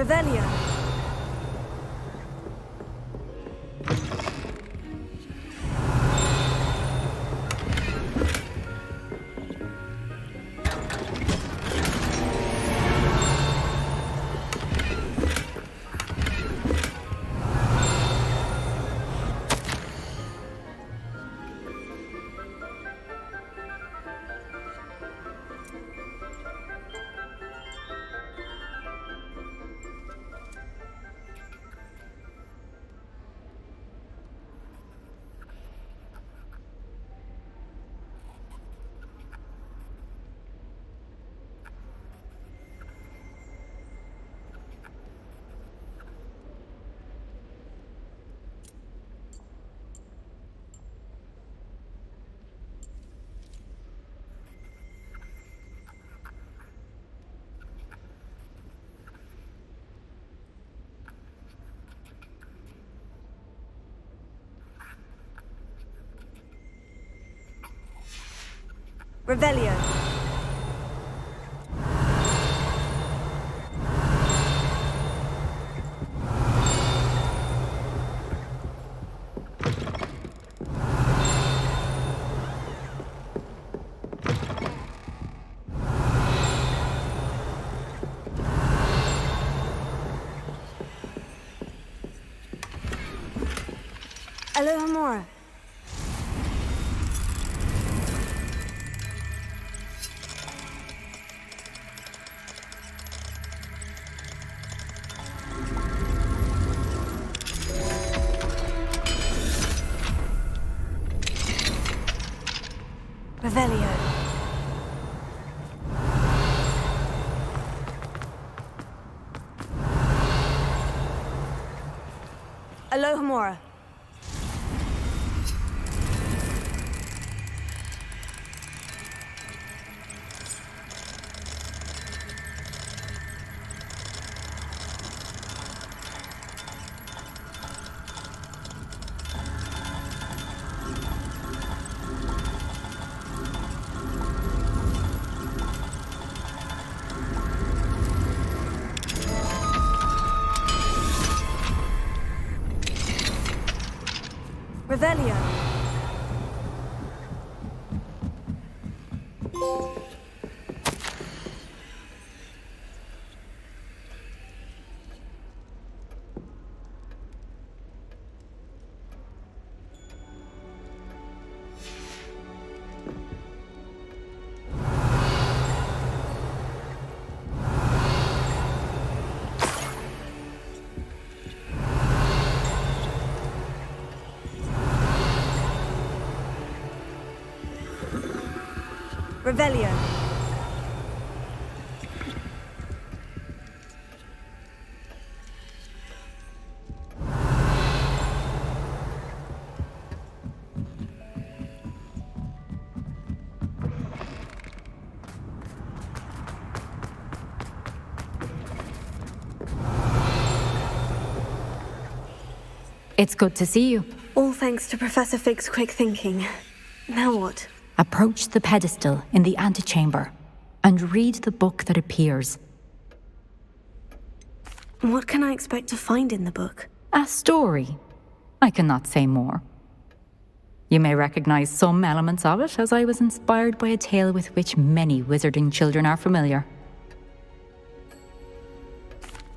Revelio. Revelio. Alohomora. Revelio. Alohomora. Revelio. Revelio. It's good to see you. All thanks to Professor Fig's quick thinking. Now what? Approach the pedestal in the antechamber and read the book that appears. What can I expect to find in the book? A story. I cannot say more. You may recognize some elements of it, as I was inspired by a tale with which many wizarding children are familiar.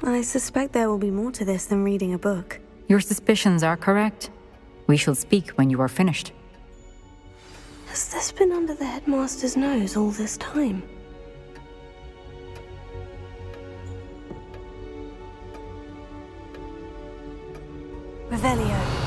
I suspect there will be more to this than reading a book. Your suspicions are correct. We shall speak when you are finished. Has this been under the headmaster's nose all this time? Revelio.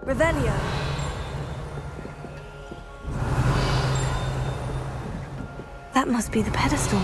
Revelio. That must be the pedestal.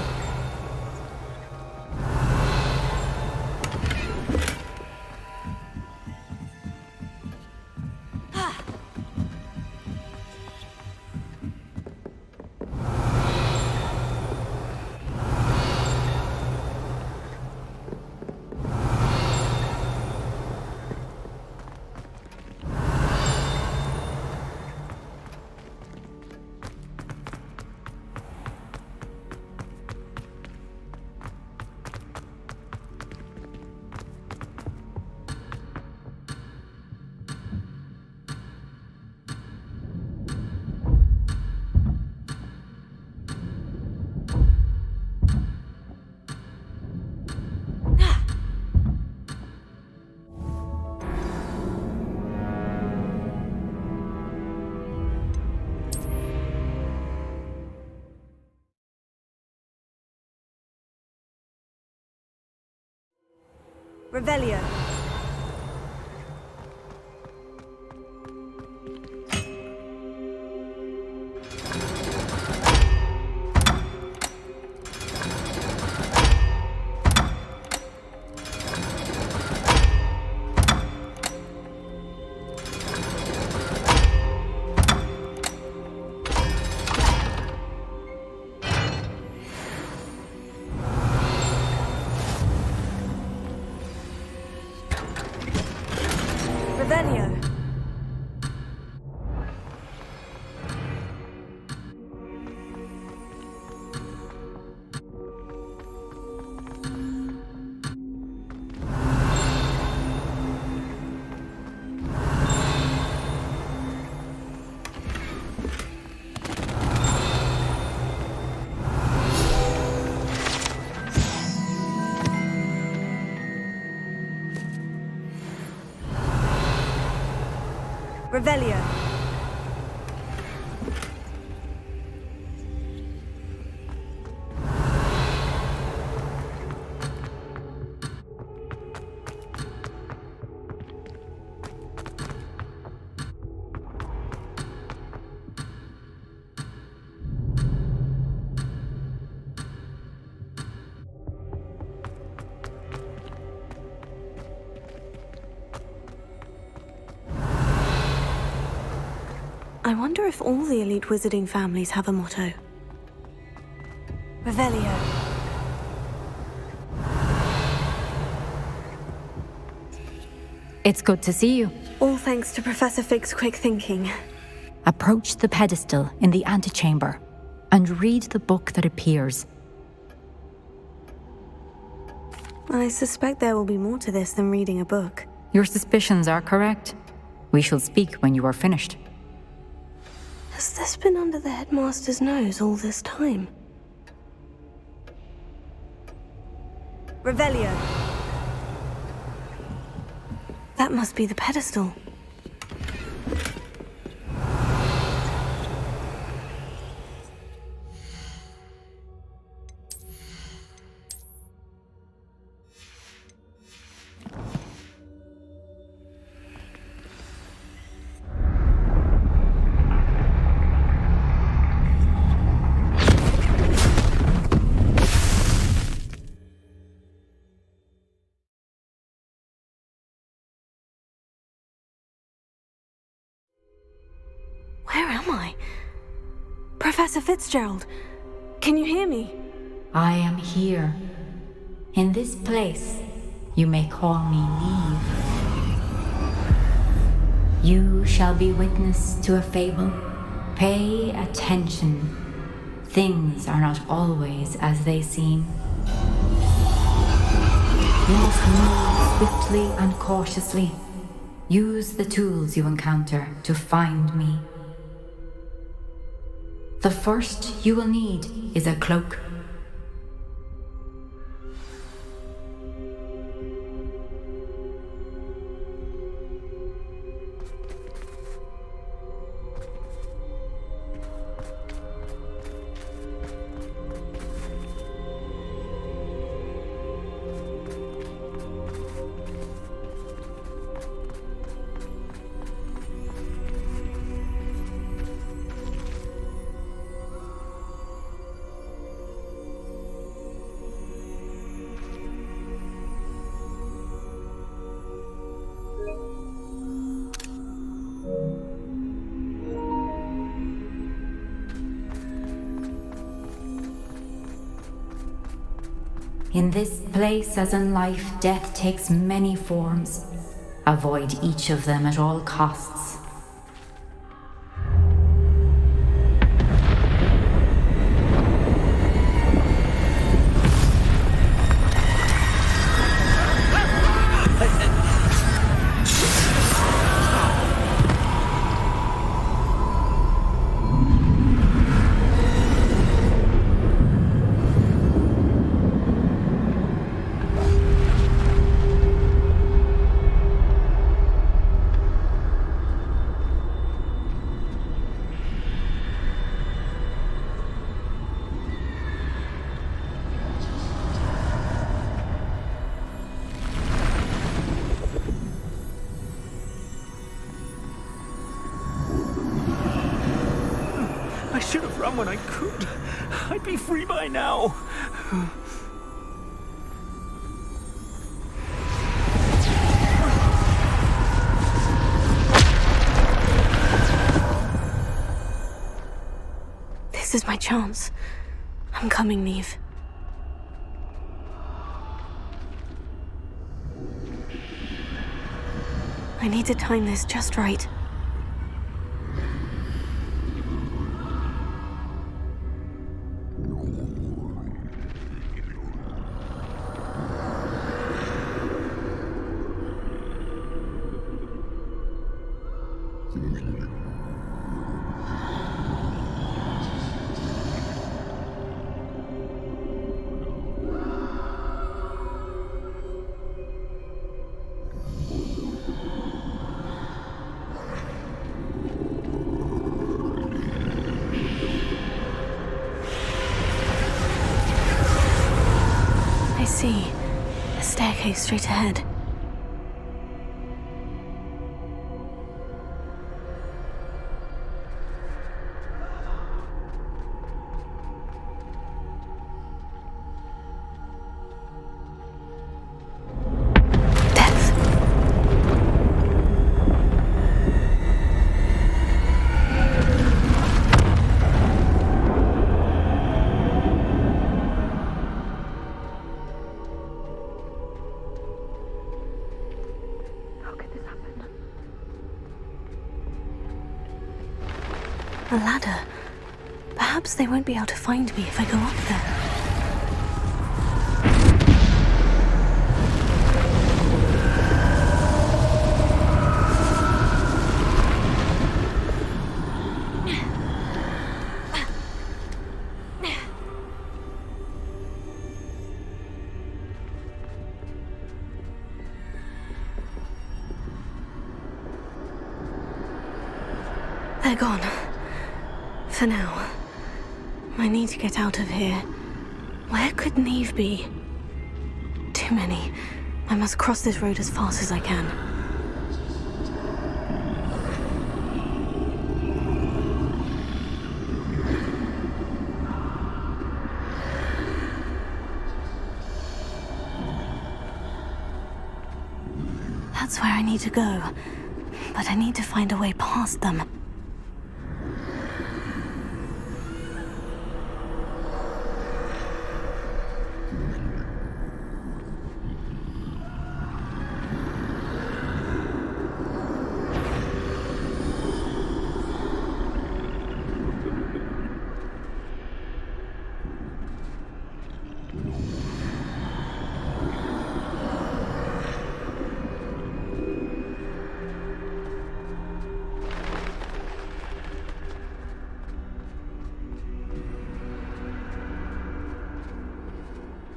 Revelio. Revelio. Revelio. I wonder if all the elite wizarding families have a motto. Revelio. It's good to see you. All thanks to Professor Fig's quick thinking. Approach the pedestal in the antechamber and read the book that appears. I suspect there will be more to this than reading a book. Your suspicions are correct. We shall speak when you are finished. Has this been under the headmaster's nose all this time? Revelio. That must be the pedestal. Where am I? Professor Fitzgerald, can you hear me? I am here. In this place, you may call me Neve. You shall be witness to a fable. Pay attention. Things are not always as they seem. You must move swiftly and cautiously. Use the tools you encounter to find me. The first you will need is a cloak. In this place, as in life, death takes many forms. Avoid each of them at all costs. I should have run when I could. I'd be free by now. This is my chance. I'm coming, Neve. I need to time this just right. I see. A staircase straight ahead. A ladder. Perhaps they won't be able to find me if I go up there. They're gone. For now. I need to get out of here. Where could Neve be? Too many. I must cross this road as fast as I can. That's where I need to go. But I need to find a way past them.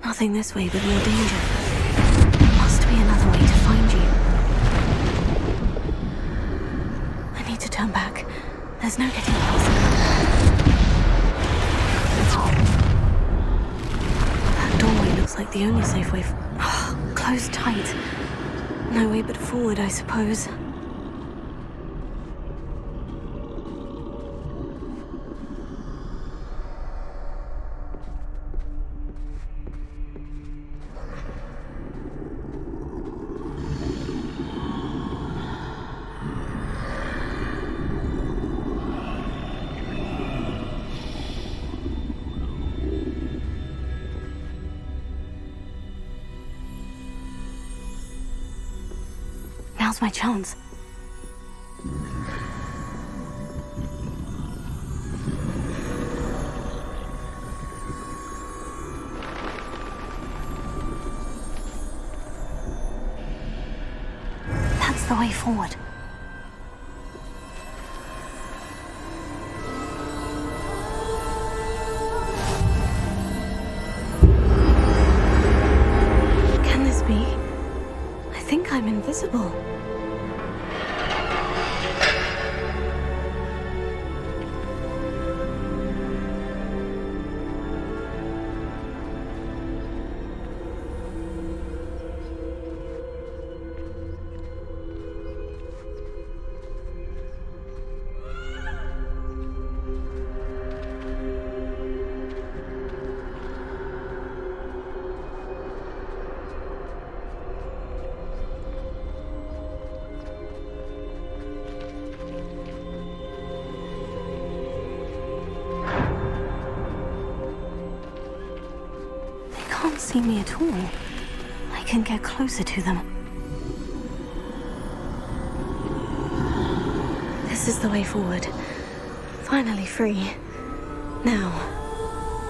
Nothing this way but more danger. Must be another way to find you. I need to turn back. There's no getting past that doorway looks like the only safe way. Closed tight. No way but forward, I suppose. Now's my chance. That's the way forward. Can this be? I think I'm invisible. They can't see me at all. I can get closer to them. This is the way forward. Finally free. Now,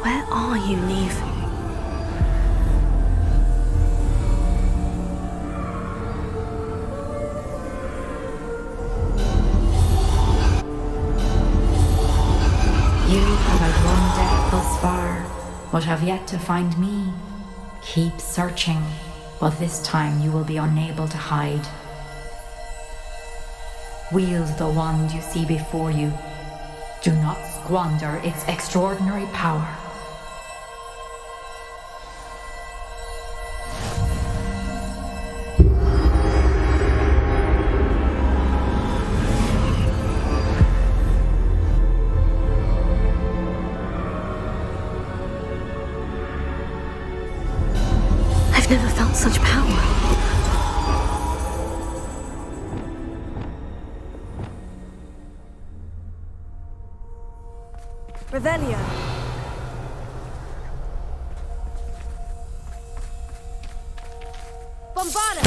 where are you, Neve? You have outrun death thus far, but have yet to find me. Keep searching, but this time you will be unable to hide. Wield the wand you see before you. Do not squander its extraordinary power. I've never felt such power. Revelio. Bombarda!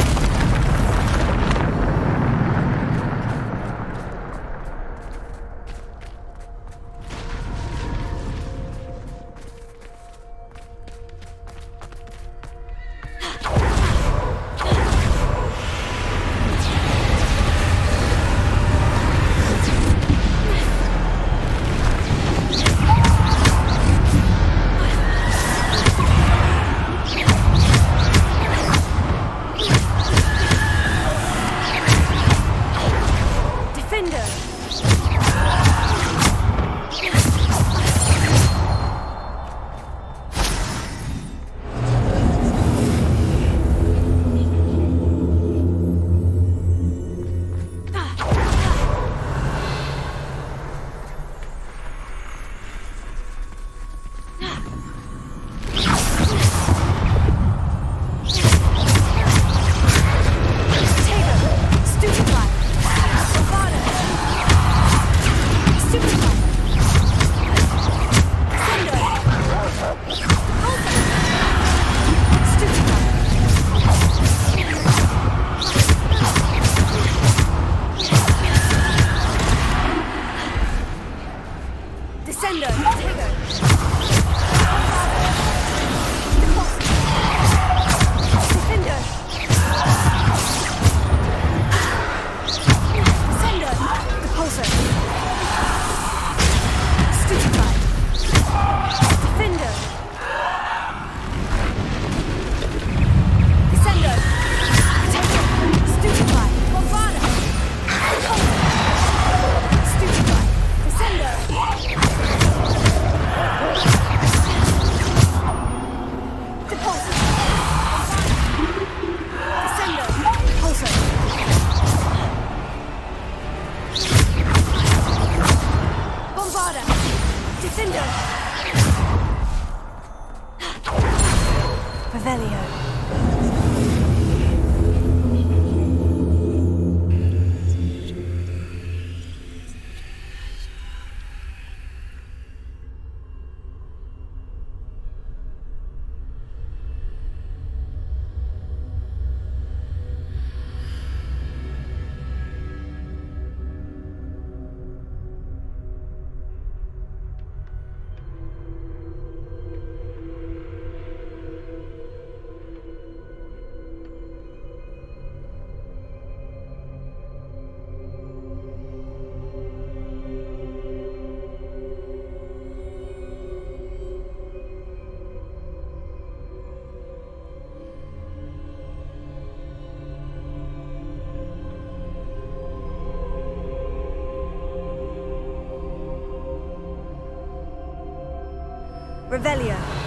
Revelio.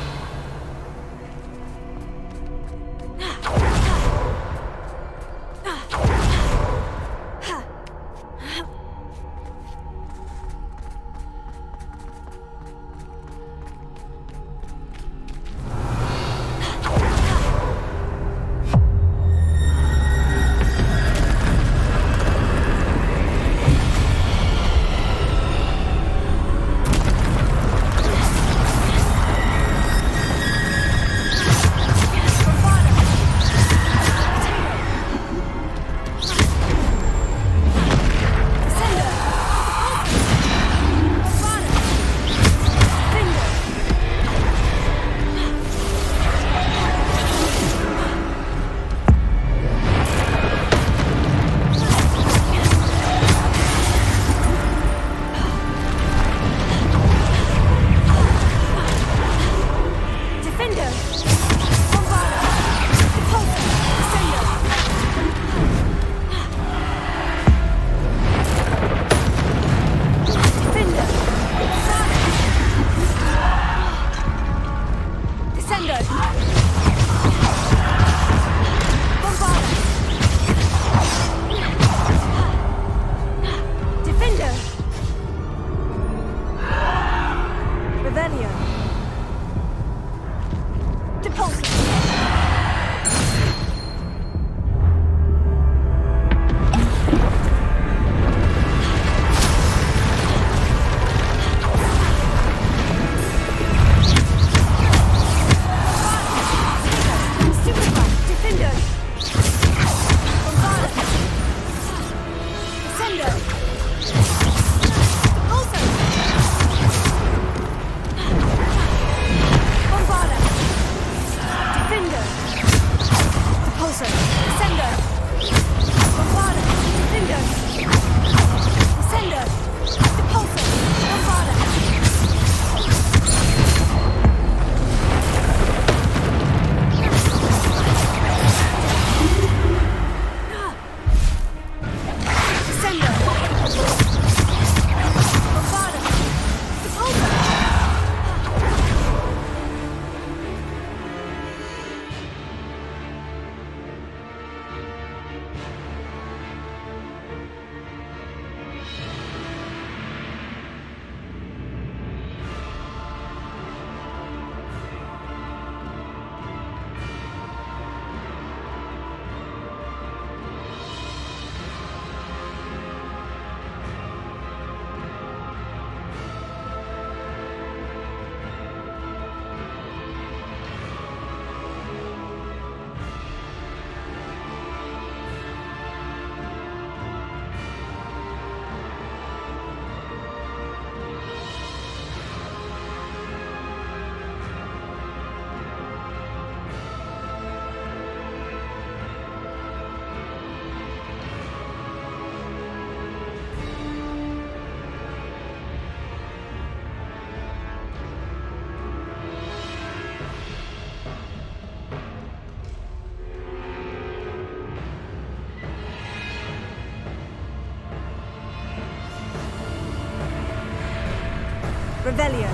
Revelio.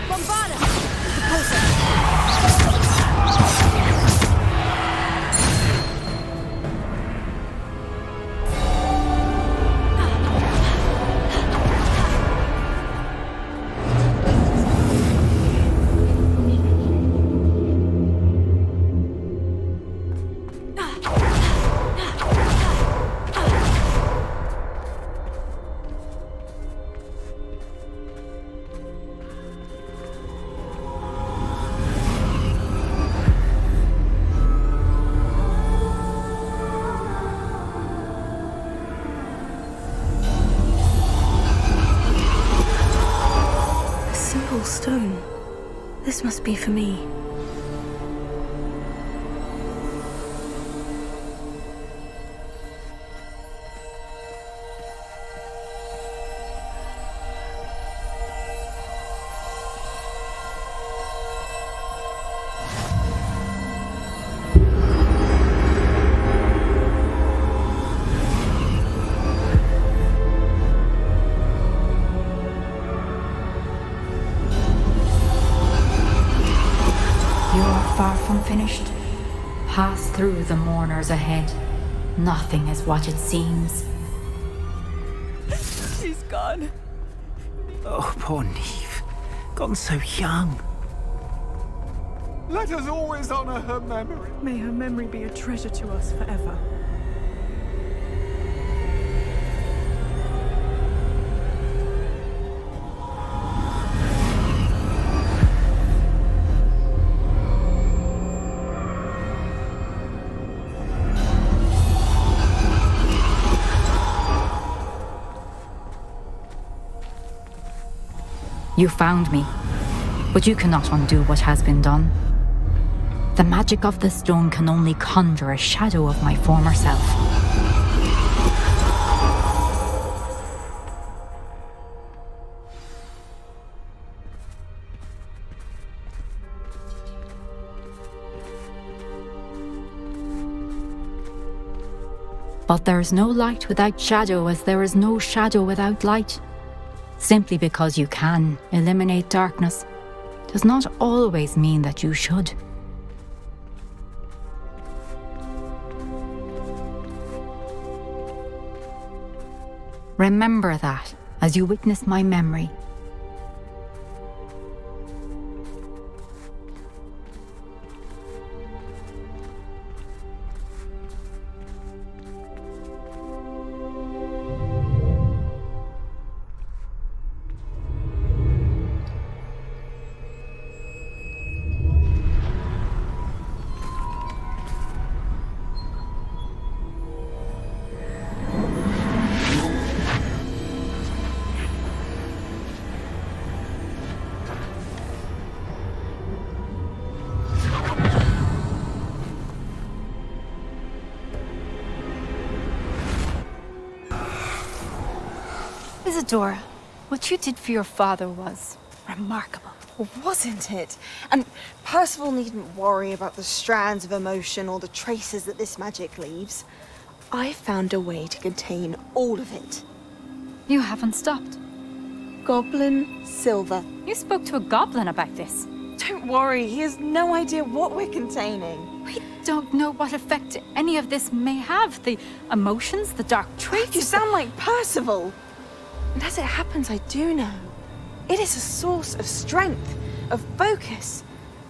Bombarda! Stone. This must be for me. from finished. Pass through the mourners ahead. Nothing is what it seems. She's gone. Oh, poor Neve. Gone so young. Let us always honor her memory. May her memory be a treasure to us forever. You found me, but you cannot undo what has been done. The magic of the stone can only conjure a shadow of my former self. But there is no light without shadow, as there is no shadow without light. Simply because you can eliminate darkness does not always mean that you should. Remember that as you witness my memory. Isadora, what you did for your father was remarkable. Wasn't it? And Percival needn't worry about the strands of emotion or the traces that this magic leaves. I found a way to contain all of it. You haven't stopped. Goblin Silver. You spoke to a goblin about this. Don't worry, he has no idea what we're containing. We don't know what effect any of this may have. The emotions, the dark traits. You sound like Percival. And as it happens, I do know. It is a source of strength, of focus.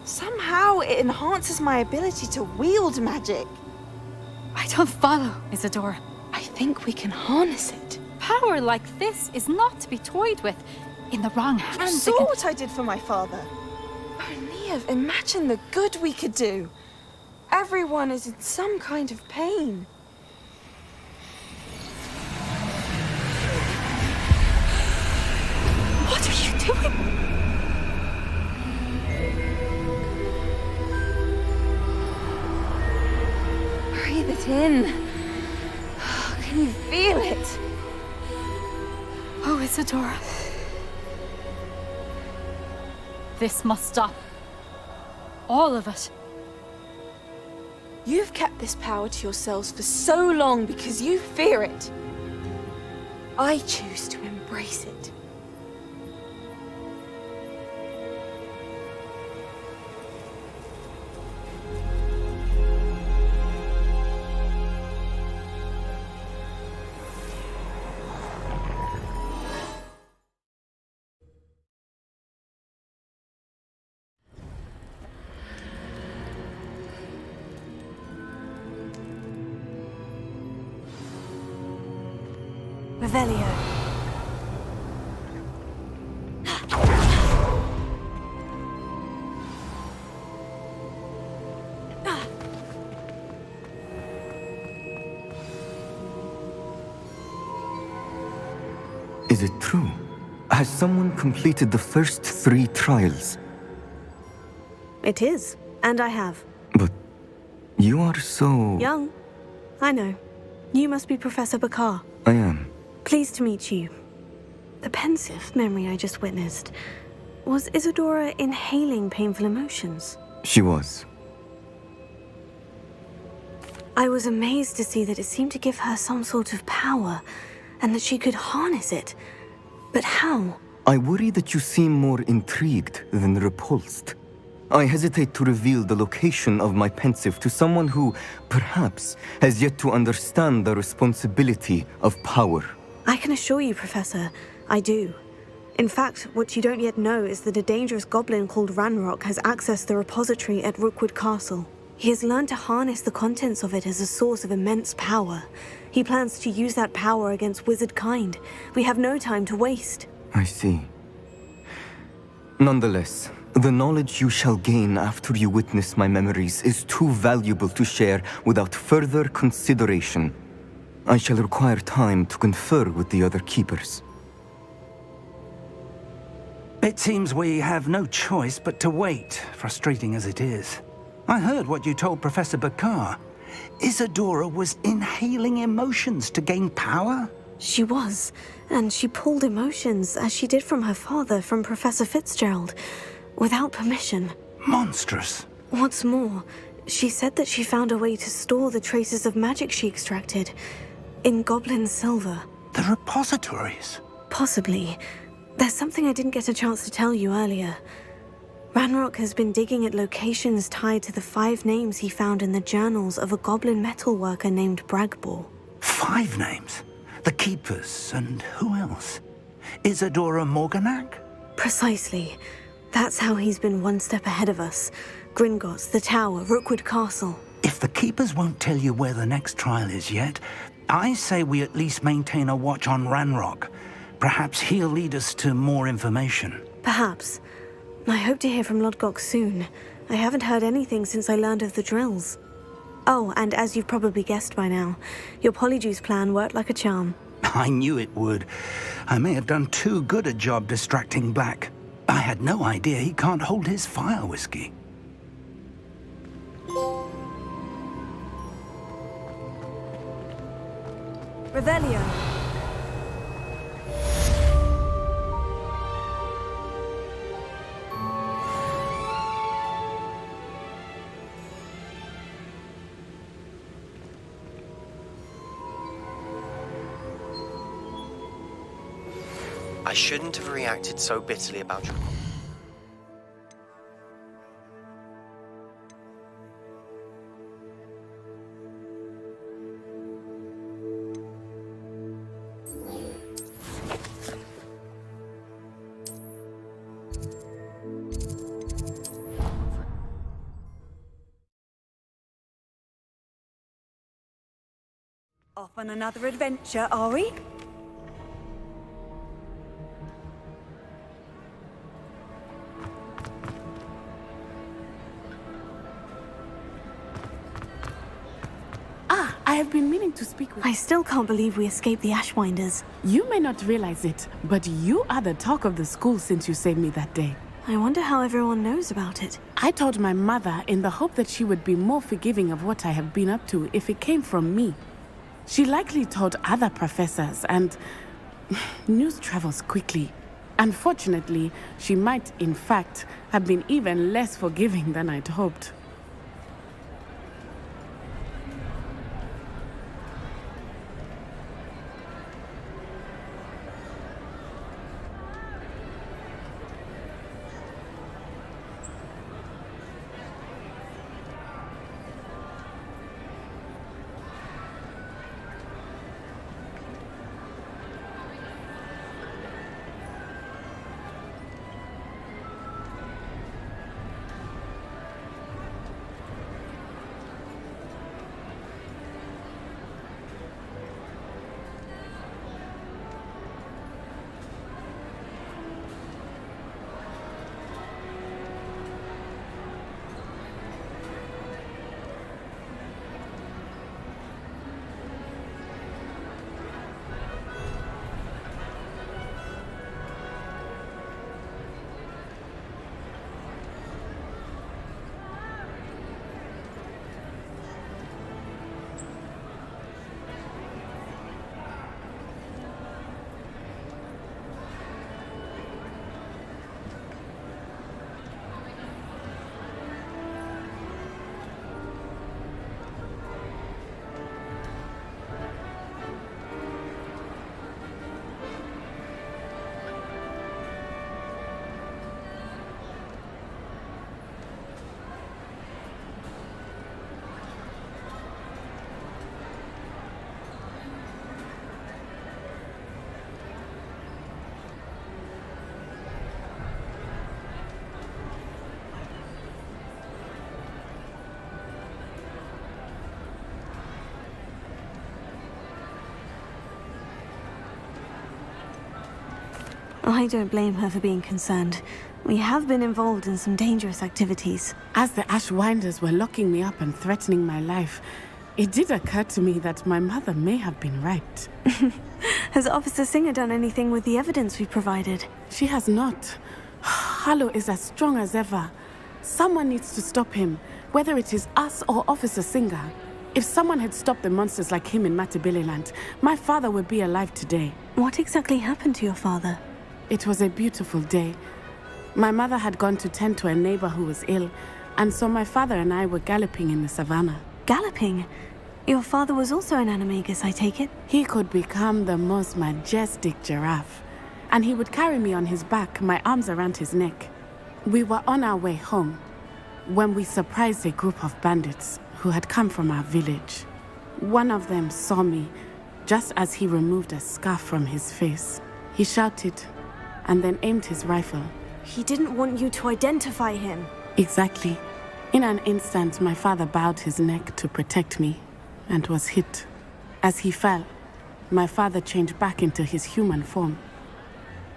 Somehow it enhances my ability to wield magic. I don't follow, Isadora. I think we can harness it. Power like this is not to be toyed with. In the wrong hands, You saw what I did for my father. Oh, Neve, imagine the good we could do. Everyone is in some kind of pain. What are you doing? Breathe it in. Can you feel it? Oh, Isadora. This must stop. All of it. You've kept this power to yourselves for so long because you fear it. I choose to embrace it. Revelio. Is it true? Has someone completed the first 3 trials? It is, and I have. But you are so... Young. I know. You must be Professor Bakar. I am. Pleased to meet you. The pensive memory I just witnessed. Was Isadora inhaling painful emotions? She was. I was amazed to see that it seemed to give her some sort of power, and that she could harness it. But how? I worry that you seem more intrigued than repulsed. I hesitate to reveal the location of my pensive to someone who, perhaps, has yet to understand the responsibility of power. I can assure you, Professor, I do. In fact, what you don't yet know is that a dangerous goblin called Ranrock has accessed the repository at Rookwood Castle. He has learned to harness the contents of it as a source of immense power. He plans to use that power against wizard kind. We have no time to waste. I see. Nonetheless, the knowledge you shall gain after you witness my memories is too valuable to share without further consideration. I shall require time to confer with the other keepers. It seems we have no choice but to wait, frustrating as it is. I heard what you told Professor Bakar. Isadora was inhaling emotions to gain power? She was, and she pulled emotions, as she did from her father, from Professor Fitzgerald, without permission. Monstrous. What's more, she said that she found a way to store the traces of magic she extracted in goblin silver. The repositories? Possibly. There's something I didn't get a chance to tell you earlier. Ranrock has been digging at locations tied to the 5 names he found in the journals of a goblin metalworker named Bragbor. 5 names? The Keepers, and who else? Isadora Morganac? Precisely. That's how he's been one step ahead of us. Gringotts, the Tower, Rookwood Castle. If the Keepers won't tell you where the next trial is yet, I say we at least maintain a watch on Ranrock. Perhaps he'll lead us to more information. Perhaps. I hope to hear from Lodgok soon. I haven't heard anything since I learned of the drills. Oh, and as you've probably guessed by now, your Polyjuice plan worked like a charm. I knew it would. I may have done too good a job distracting Black. I had no idea he can't hold his fire whiskey. Revelio. I shouldn't have reacted so bitterly about your... Off on another adventure, are we? I have been meaning to speak with... I still can't believe we escaped the Ashwinders. You may not realize it, but you are the talk of the school since you saved me that day. I wonder how everyone knows about it. I told my mother in the hope that she would be more forgiving of what I have been up to if it came from me. She likely told other professors, and news travels quickly. Unfortunately, she might, in fact, have been even less forgiving than I'd hoped. I don't blame her for being concerned. We have been involved in some dangerous activities. As the Ashwinders were locking me up and threatening my life, it did occur to me that my mother may have been right. Has Officer Singer done anything with the evidence we provided? She has not. Harlow is as strong as ever. Someone needs to stop him, whether it is us or Officer Singer. If someone had stopped the monsters like him in Matabeleland, my father would be alive today. What exactly happened to your father? It was a beautiful day. My mother had gone to tend to a neighbor who was ill, and so my father and I were galloping in the savannah. Galloping? Your father was also an animagus, I take it? He could become the most majestic giraffe, and he would carry me on his back, my arms around his neck. We were on our way home when we surprised a group of bandits who had come from our village. One of them saw me just as he removed a scarf from his face. He shouted and then aimed his rifle. He didn't want you to identify him. Exactly. In an instant, my father bowed his neck to protect me and was hit. As he fell, my father changed back into his human form.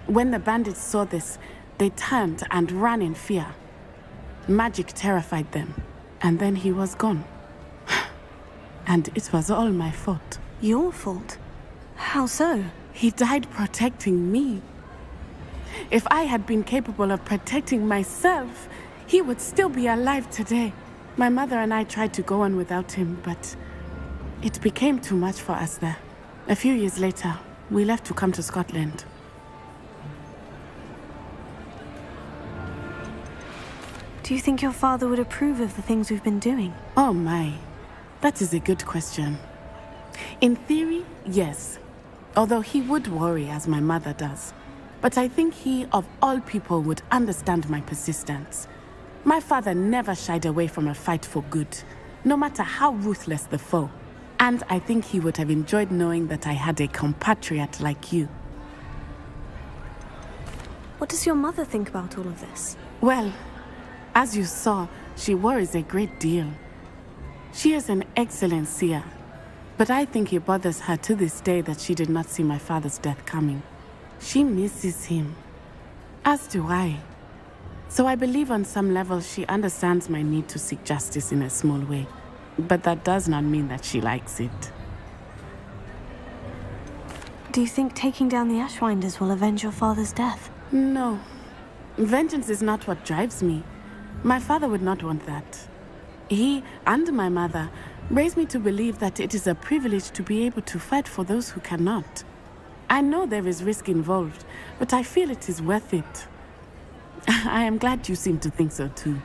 When the bandits saw this, they turned and ran in fear. Magic terrified them, and then he was gone. And it was all my fault. Your fault? How so? He died protecting me. If I had been capable of protecting myself, he would still be alive today. My mother and I tried to go on without him, but it became too much for us there. A few years later, we left to come to Scotland. Do you think your father would approve of the things we've been doing? Oh my, that is a good question. In theory, yes. Although he would worry, as my mother does. But I think he, of all people, would understand my persistence. My father never shied away from a fight for good, no matter how ruthless the foe. And I think he would have enjoyed knowing that I had a compatriot like you. What does your mother think about all of this? Well, as you saw, she worries a great deal. She is an excellent seer, but I think it bothers her to this day that she did not see my father's death coming. She misses him, as do I. So I believe on some level she understands my need to seek justice in a small way. But that does not mean that she likes it. Do you think taking down the Ashwinders will avenge your father's death? No. Vengeance is not what drives me. My father would not want that. He and my mother raised me to believe that it is a privilege to be able to fight for those who cannot. I know there is risk involved, but I feel it is worth it. I am glad you seem to think so too.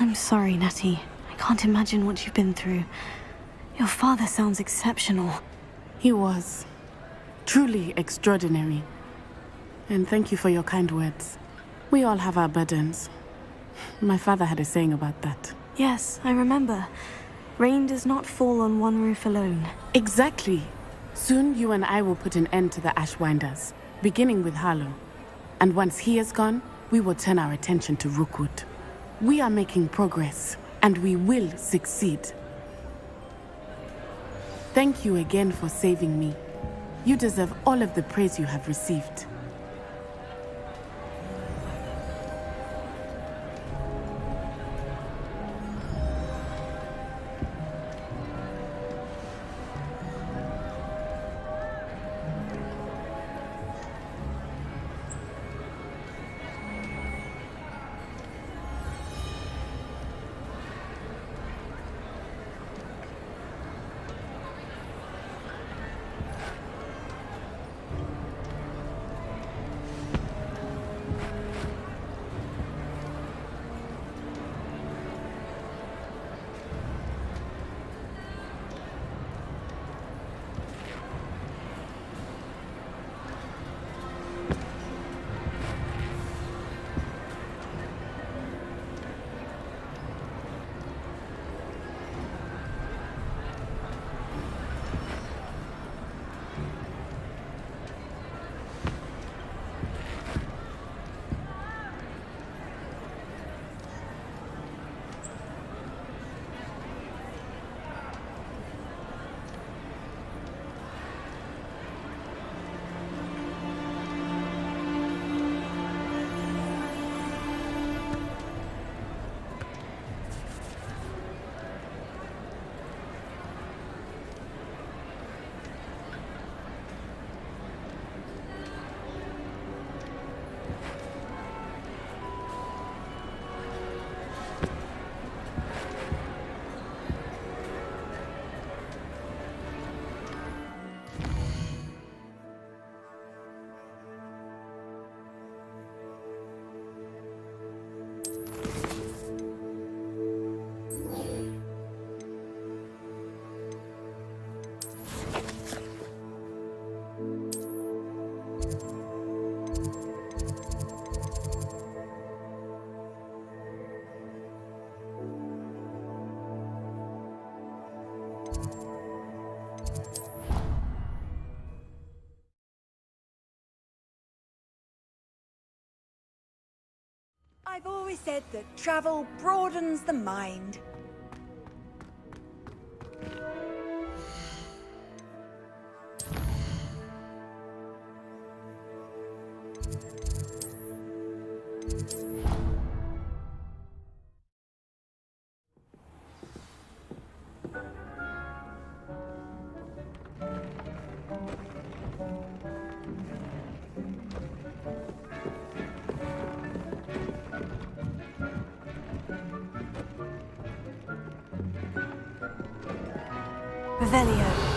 I'm sorry, Natty. I can't imagine what you've been through. Your father sounds exceptional. He was. Truly extraordinary. And thank you for your kind words. We all have our burdens. My father had a saying about that. Yes, I remember. Rain does not fall on one roof alone. Exactly. Soon you and I will put an end to the Ashwinders, beginning with Harlow. And once he is gone, we will turn our attention to Rookwood. We are making progress, and we will succeed. Thank you again for saving me. You deserve all of the praise you have received. I've always said that travel broadens the mind. Revelio.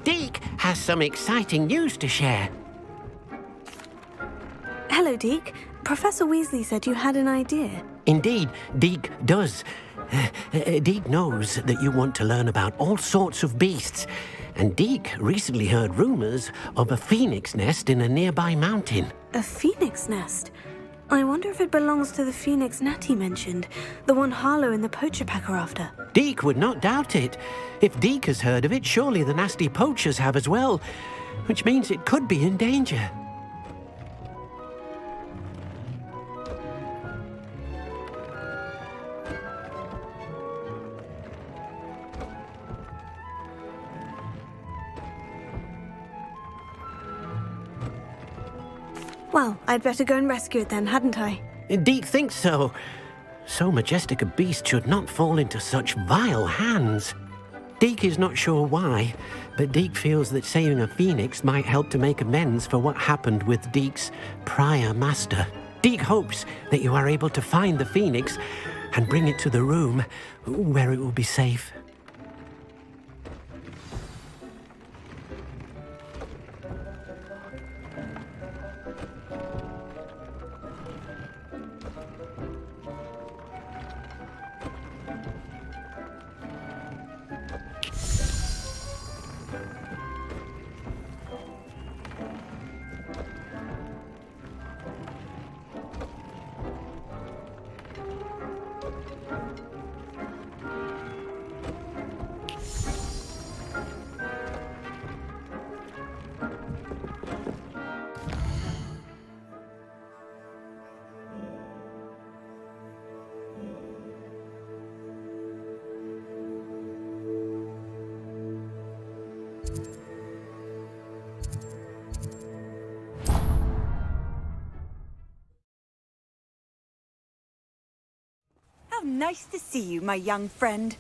Deke has some exciting news to share. Hello, Deke. Professor Weasley said you had an idea. Indeed, Deke does. Deke knows that you want to learn about all sorts of beasts, and Deke recently heard rumors of a phoenix nest in a nearby mountain. A phoenix nest? I wonder if it belongs to the phoenix Natty mentioned, the one Harlow and the poacher pack are after. Deke would not doubt it. If Deke has heard of it, surely the nasty poachers have as well, which means it could be in danger. Well, I'd better go and rescue it then, hadn't I? Deke thinks so. So majestic a beast should not fall into such vile hands. Deke is not sure why, but Deke feels that saving a phoenix might help to make amends for what happened with Deke's prior master. Deke hopes that you are able to find the phoenix and bring it to the room where it will be safe. How nice to see you, my young friend.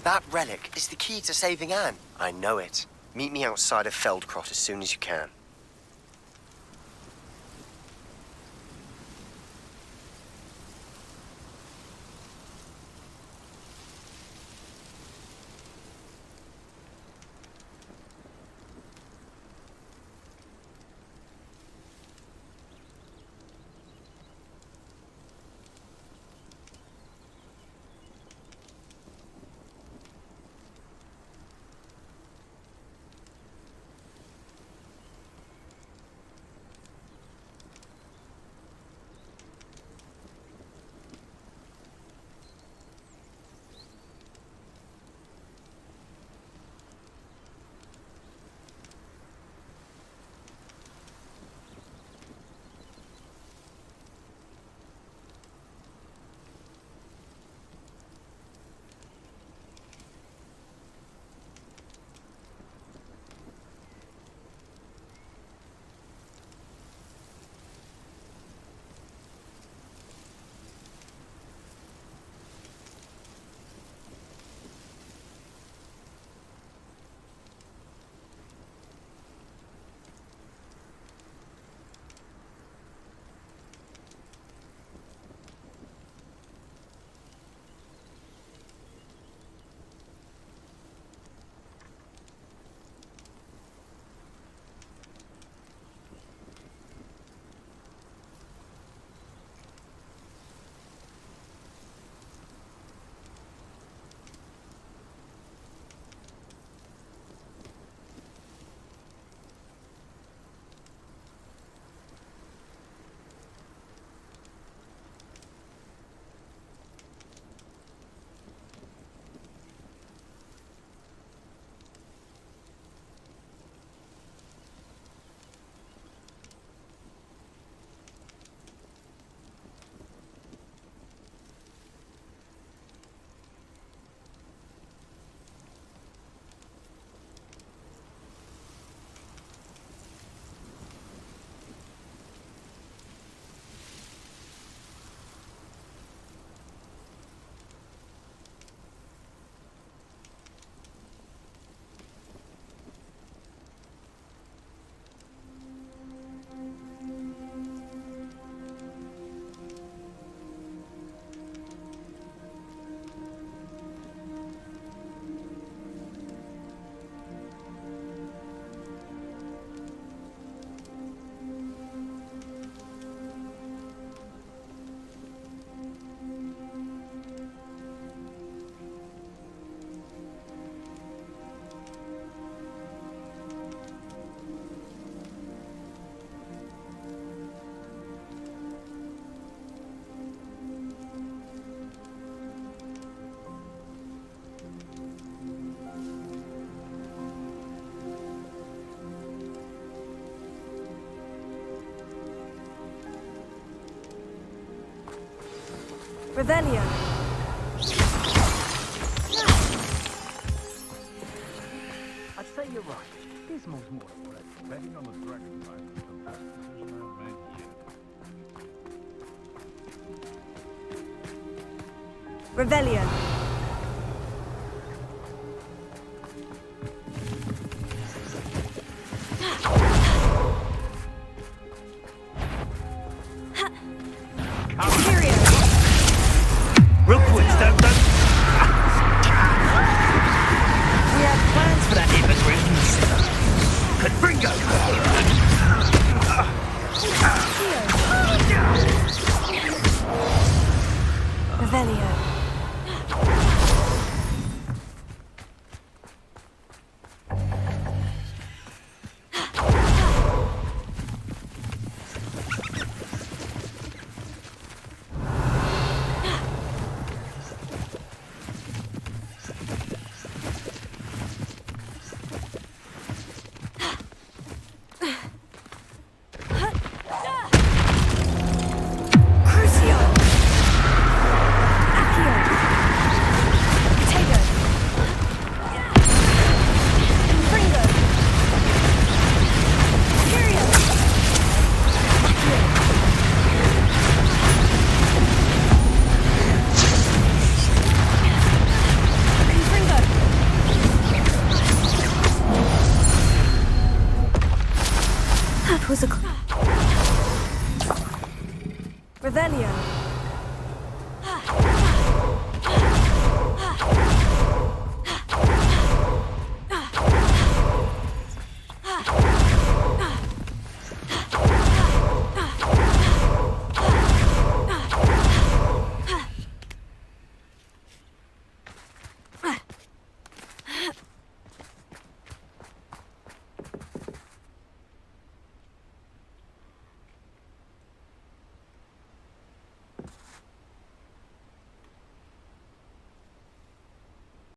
That relic is the key to saving Anne. I know it. Meet me outside of Feldcroft as soon as you can. Revelio. I'd say you're right. Dismal's more impressive. Betting on the dragon type is the best decision I've made yet. Revelio. Revelio. Revelio.